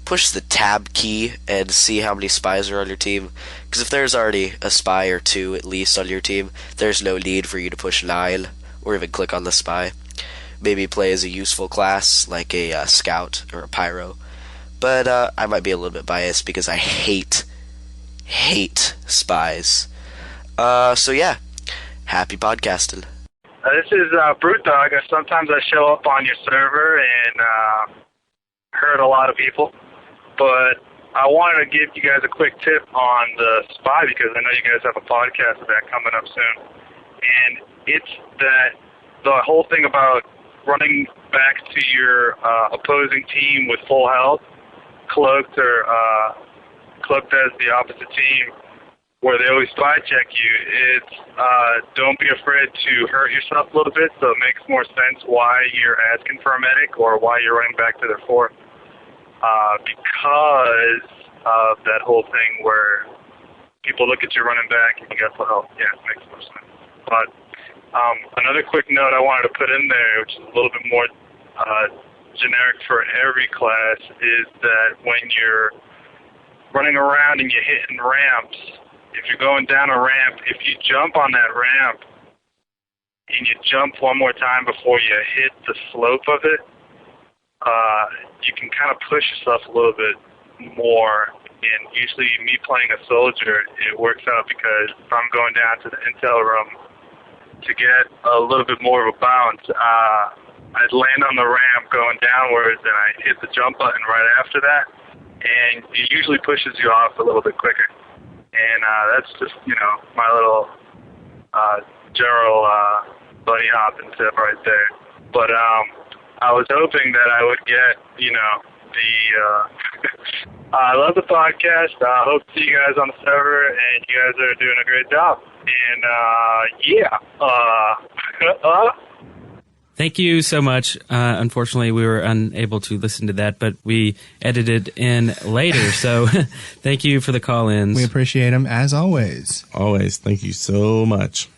push the tab key and see how many spies are on your team. Because if there's already a spy or two at least on your team, there's no need for you to push 9 or even click on the spy. Maybe play as a useful class like a scout or a pyro. But I might be a little bit biased because I hate spies. So yeah, happy podcasting. This is Brute Dog. Sometimes I show up on your server and hurt a lot of people. But I wanted to give you guys a quick tip on the spy because I know you guys have a podcast of that coming up soon. And it's that the whole thing about running back to your opposing team with full health, cloaked as the opposite team, where they always spy check you. It's don't be afraid to hurt yourself a little bit, so it makes more sense why you're asking for a medic or why you're running back to their fort. Because of that whole thing where people look at you running back and you got full health. Yeah, it makes more sense. But another quick note I wanted to put in there, which is a little bit more generic for every class, is that when you're running around and you're hitting ramps, if you're going down a ramp, if you jump on that ramp and you jump one more time before you hit the slope of it, you can kind of push yourself a little bit more And usually me playing a soldier, it works out because if I'm going down to the intel room to get a little bit more of a bounce, I'd land on the ramp going downwards and I hit the jump button right after that. And it usually pushes you off a little bit quicker. And that's just, my little general bunny hopping tip right there. But I was hoping that I would get, I love the podcast. I hope to see you guys on the server, and you guys are doing a great job. And, Thank you so much. Unfortunately, we were unable to listen to that, but we edited in later. So thank you for the call-ins. We appreciate them, as always. Always. Thank you so much.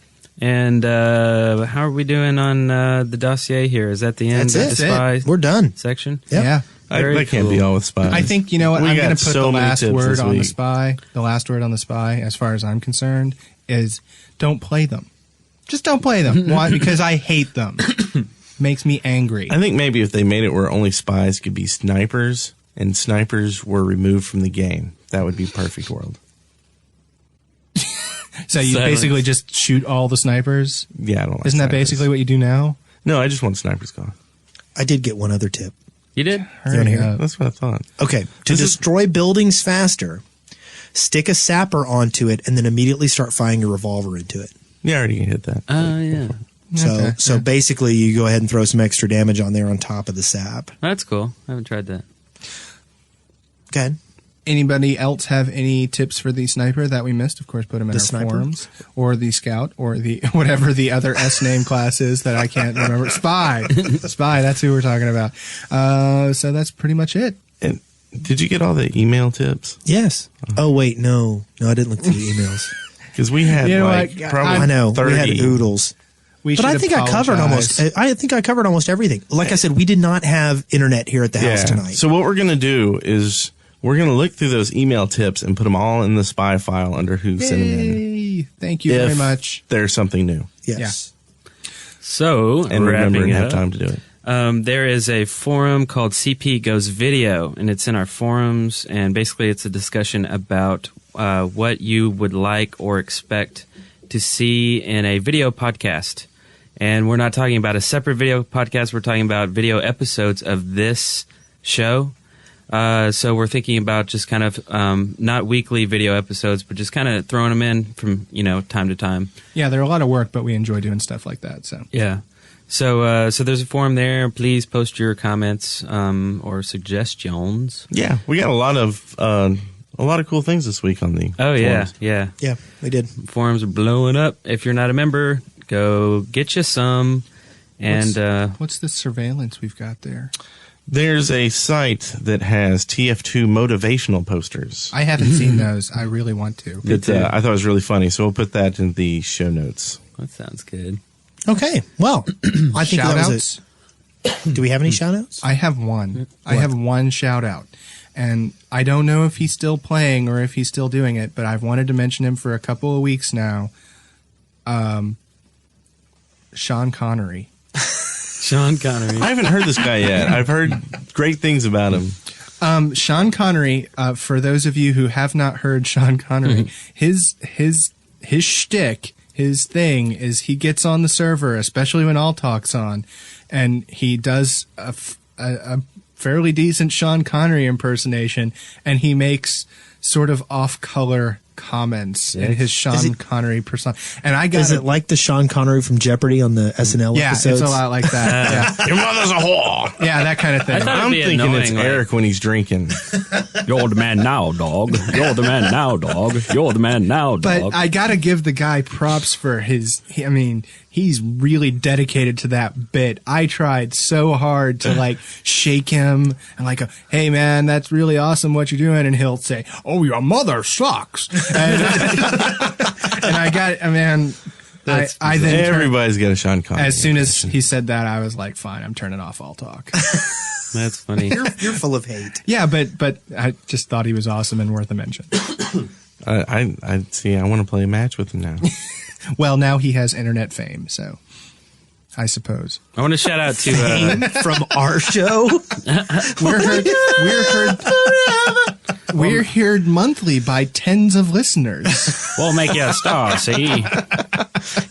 And how are we doing on the dossier here? Is that the end of the spy We're done. section? Yep. Yeah. That can't be all with spies. I think, you know what, I'm going to put the last word on the week. spy. The last word on the spy, as far as I'm concerned, is don't play them. Just don't play them. Why? Because I hate them. Makes me angry. I think maybe if they made it where only spies could be snipers and snipers were removed from the game, that would be perfect world. So you basically just shoot all the snipers? Yeah, I don't like Isn't that snipers. basically what you do now? No, I just want snipers gone. I did get one other tip. You did? You want to hear it? That's what I thought. Okay. To destroy buildings faster, stick a sapper onto it and then immediately start firing a revolver into it. Yeah, I already hit that. Yeah. So basically you go ahead and throw some extra damage on there on top of the sap. That's cool. I haven't tried that. Go ahead. Anybody else have any tips for the sniper that we missed? Of course, put them in The our sniper? forums. Or the scout, or the whatever the other S name class is that I can't remember. Spy. Spy, that's who we're talking about. So that's pretty much it. And did you get all the email tips? Yes. Oh, wait, no. No, I didn't look through the emails. Because we had You know like what? probably I know. 30. We had oodles. But I think I covered almost everything. Like I said, we did not have internet here at the house tonight. So what we're going to do is we're going to look through those email tips and put them all in the spy file under who sent them in. Yay. Thank you very much. There's something new. Yes. So, And remember wrapping and it have up, time to do it. there is a forum called CP Goes Video, and it's in our forums, and basically it's a discussion about what you would like or expect to see in a video podcast. And we're not talking about a separate video podcast. We're talking about video episodes of this show. So we're thinking about just kind of not weekly video episodes, but just kind of throwing them in from, time to time. Yeah, they're a lot of work, but we enjoy doing stuff like that. So Yeah. So there's a forum there. Please post your comments or suggestions. Yeah, we got a lot of cool things this week on the Oh, forums. yeah. Yeah, we did. Forums are blowing up. If you're not a member, go get you some. And what's the surveillance we've got there? There's a site that has TF2 Motivational Posters. I haven't seen those. I really want to. I thought it was really funny, so we'll put that in the show notes. that sounds good. Okay. Well, I think that was Shout-outs? it. Do we have any shout-outs? I have one. I have one shout out. And I don't know if he's still playing or if he's still doing it, but I've wanted to mention him for a couple of weeks now. Sean Connery. Sean Connery. I haven't heard this guy yet. I've heard great things about him. Sean Connery, for those of you who have not heard Sean Connery, his shtick, his thing is he gets on the server, especially when All Talk's on, and he does a fairly decent Sean Connery impersonation, and he makes sort of off-color comments in his Sean Connery persona. And I got Is it like the Sean Connery from Jeopardy on the SNL episodes? it's a lot like that. Yeah. Your mother's a whore. Yeah, that kind of thing. I'm be thinking it's annoying, like- Eric when he's drinking. You're the man now, dog. You're the man now, dog. You're the man now, dog. But I gotta give the guy props for he's really dedicated to that bit. I tried so hard to shake him and hey man, that's really awesome what you're doing. And he'll say, oh, your mother sucks. And I then Everybody's got a Sean Connery. as soon as he said that, I was like, fine, I'm turning off All Talk. That's funny. You're full of hate. Yeah, but I just thought he was awesome and worth a mention. I see. I want to play a match with him now. Well, now he has internet fame, so I suppose. I want to shout out to From our show? We're heard We're heard monthly by tens of listeners. We'll make you a star, see?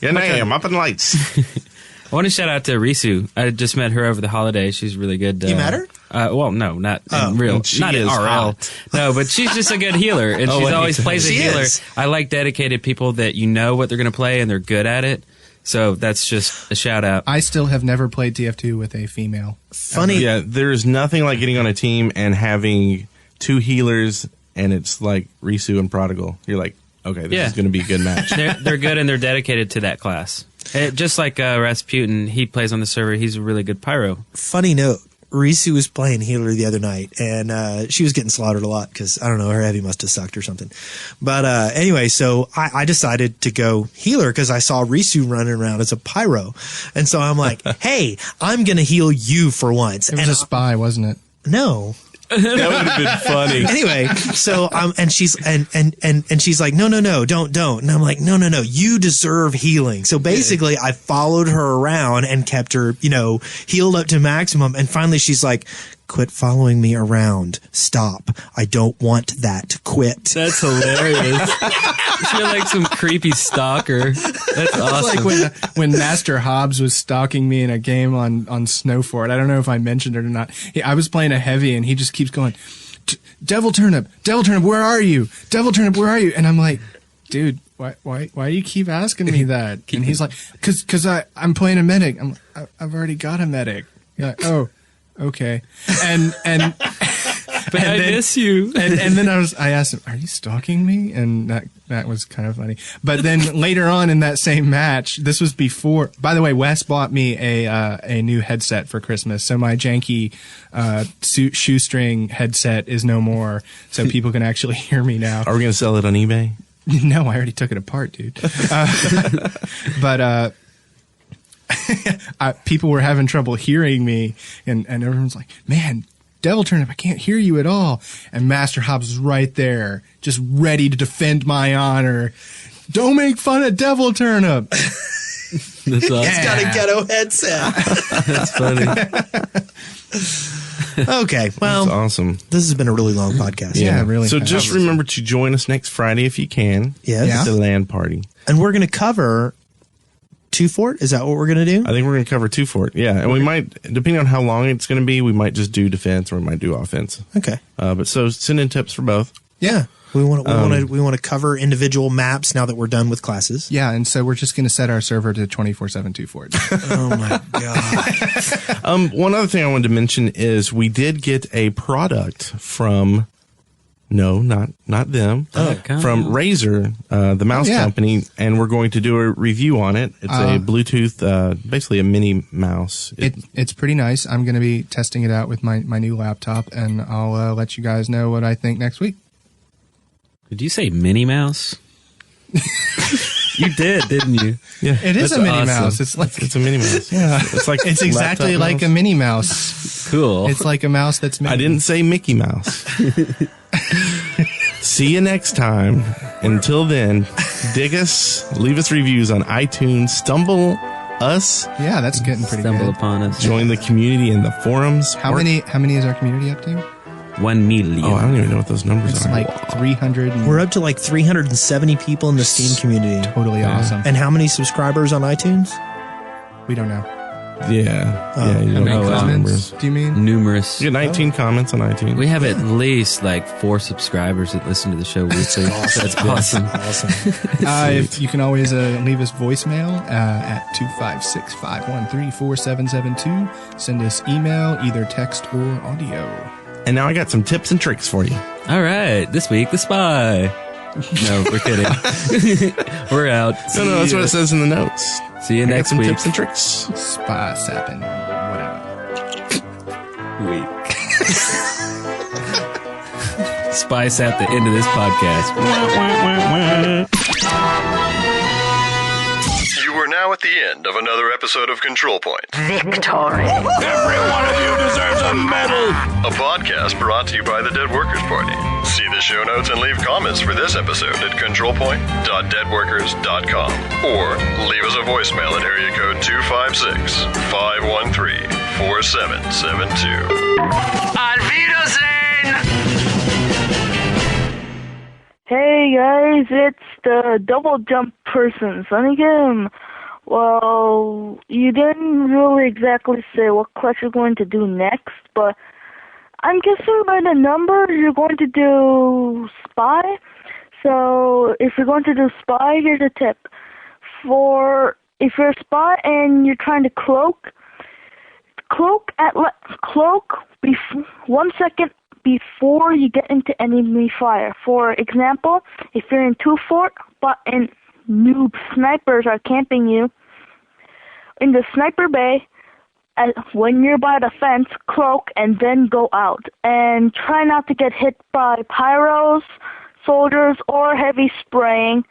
Your name, up in lights. I want to shout out to Risu. I just met her over the holiday. She's really good. You met her? Well, no, not in real, she not in is RL. hot. No, but she's just a good healer, and she's always plays a She healer. is. I like dedicated people that you know what they're going to play and they're good at it. So that's just a shout out. I still have never played TF2 with a female. Funny. Yeah, there's nothing like getting on a team and having two healers, and it's like Risu and Prodigal. You're like, okay, this is going to be a good match. They're good and they're dedicated to that class. Just like Rasputin, he plays on the server. He's a really good pyro. Funny note. Risu was playing healer the other night, and she was getting slaughtered a lot because, I don't know, her heavy must have sucked or something. But anyway, so I decided to go healer because I saw Risu running around as a pyro. And so I'm like, hey, I'm going to heal you for once. It was a spy, wasn't it? No. That would have been funny. Anyway, so and she's like, no, don't. And I'm like, no, you deserve healing. So basically, I followed her around and kept her, healed up to maximum. And finally, she's like, quit following me around. Stop. I don't want that. Quit. That's hilarious. You're like some creepy stalker. That's awesome. Like when Master Hobbs was stalking me in a game on Snowfort. I don't know if I mentioned it or not. I was playing a heavy, and he just keeps going, Devil Turnip, where are you? Devil Turnip, where are you? And I'm like, dude, why do you keep asking me that? And he's like, cause I'm playing a medic. I've already got a medic. You're like, oh, okay. And but I miss you. And then I asked him, are you stalking me? And that was kind of funny. But then later on in that same match, this was before, by the way, Wes bought me a new headset for Christmas. So my janky, shoestring headset is no more. So people can actually hear me now. Are we going to sell it on eBay? No, I already took it apart, dude. But people were having trouble hearing me, and everyone's like, man, Devil Turnip, I can't hear you at all. And Master Hobbs is right there, just ready to defend my honor. Don't make fun of Devil Turnip. That's awesome. He's got a ghetto headset. That's funny. Okay, well, That's awesome. this has been a really long podcast. Yeah, really. So just remember to join us next Friday if you can. Yes. At the LAN party. And we're going to cover Two Fort. Is that what we're going to do? I think we're going to cover Two Fort. Yeah, and we might, depending on how long it's going to be, we might just do defense or we might do offense. Okay. But so send in tips for both. Yeah. We want to cover individual maps now that we're done with classes. Yeah, and so we're just going to set our server to 24/7 2 Fort. Oh my god. One other thing I wanted to mention is we did get a product from not them. From Razer, the mouse company, and we're going to do a review on it. It's a Bluetooth, basically a mini mouse. It's pretty nice. I'm going to be testing it out with my new laptop, and I'll let you guys know what I think next week. Did you say Minnie Mouse? You did, didn't you? Yeah, it is That's a Minnie awesome. Mouse. It's a mini mouse. Yeah, it's exactly laptop like mouse. a Minnie Mouse. Cool. It's like a mouse that's mini. I didn't say Mickey Mouse. See you next time. Until then, dig us, leave us reviews on iTunes, stumble us. Yeah, that's getting pretty Stumble good. upon us. Join the community in the forums. How many is our community up to? 1 million. Oh, I don't even know what those numbers It's are. like 300. We're up to like 370 people in the Steam community. Totally awesome. And how many subscribers on iTunes? We don't know. Yeah, you don't know those Comments? numbers. Do you mean? Numerous. You got 19 comments on iTunes. We have at least like 4 subscribers that listen to the show weekly. That's awesome. Awesome. If you can always leave us voicemail at 256-513-4772. Send us email, either text or audio. And now I got some tips and tricks for you. All right. This week, the spy. No, we're kidding. We're out. No, that's what it says in the notes. See you I got next some week. tips and tricks. Spy, sappin, whatever. Week. Spice at the end of this podcast. You are now at the end of another episode of Control Point, Victory. Every one of you deserves a medal! a podcast brought to you by the Dead Workers Party. See the show notes and leave comments for this episode at controlpoint.deadworkers.com or leave us a voicemail at area code 256-513-4772. Auf Wiedersehen! guys, it's the double jump person, Sunny Kim. Well, you didn't really exactly say what class you're going to do next, but I'm guessing by the numbers you're going to do spy. So if you're going to do spy, here's a tip. If you're a spy and you're trying to cloak 1 second before you get into enemy fire. For example, if you're in 2-fort and noob snipers are camping you in the sniper bay, when you're by the fence, cloak and then go out. And try not to get hit by pyros, soldiers, or heavy spraying.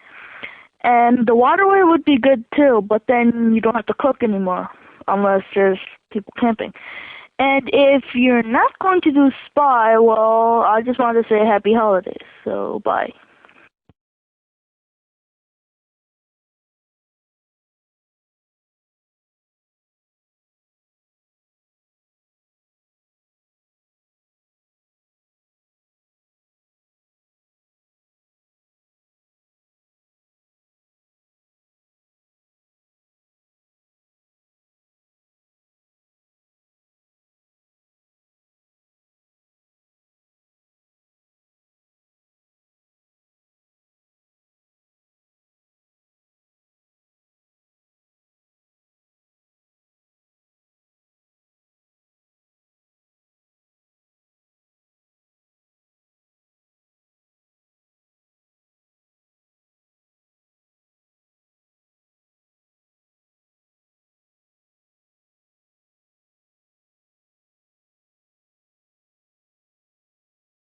And the waterway would be good too, but then you don't have to cloak anymore unless there's people camping. And if you're not going to do spy, well, I just want to say happy holidays. So, bye.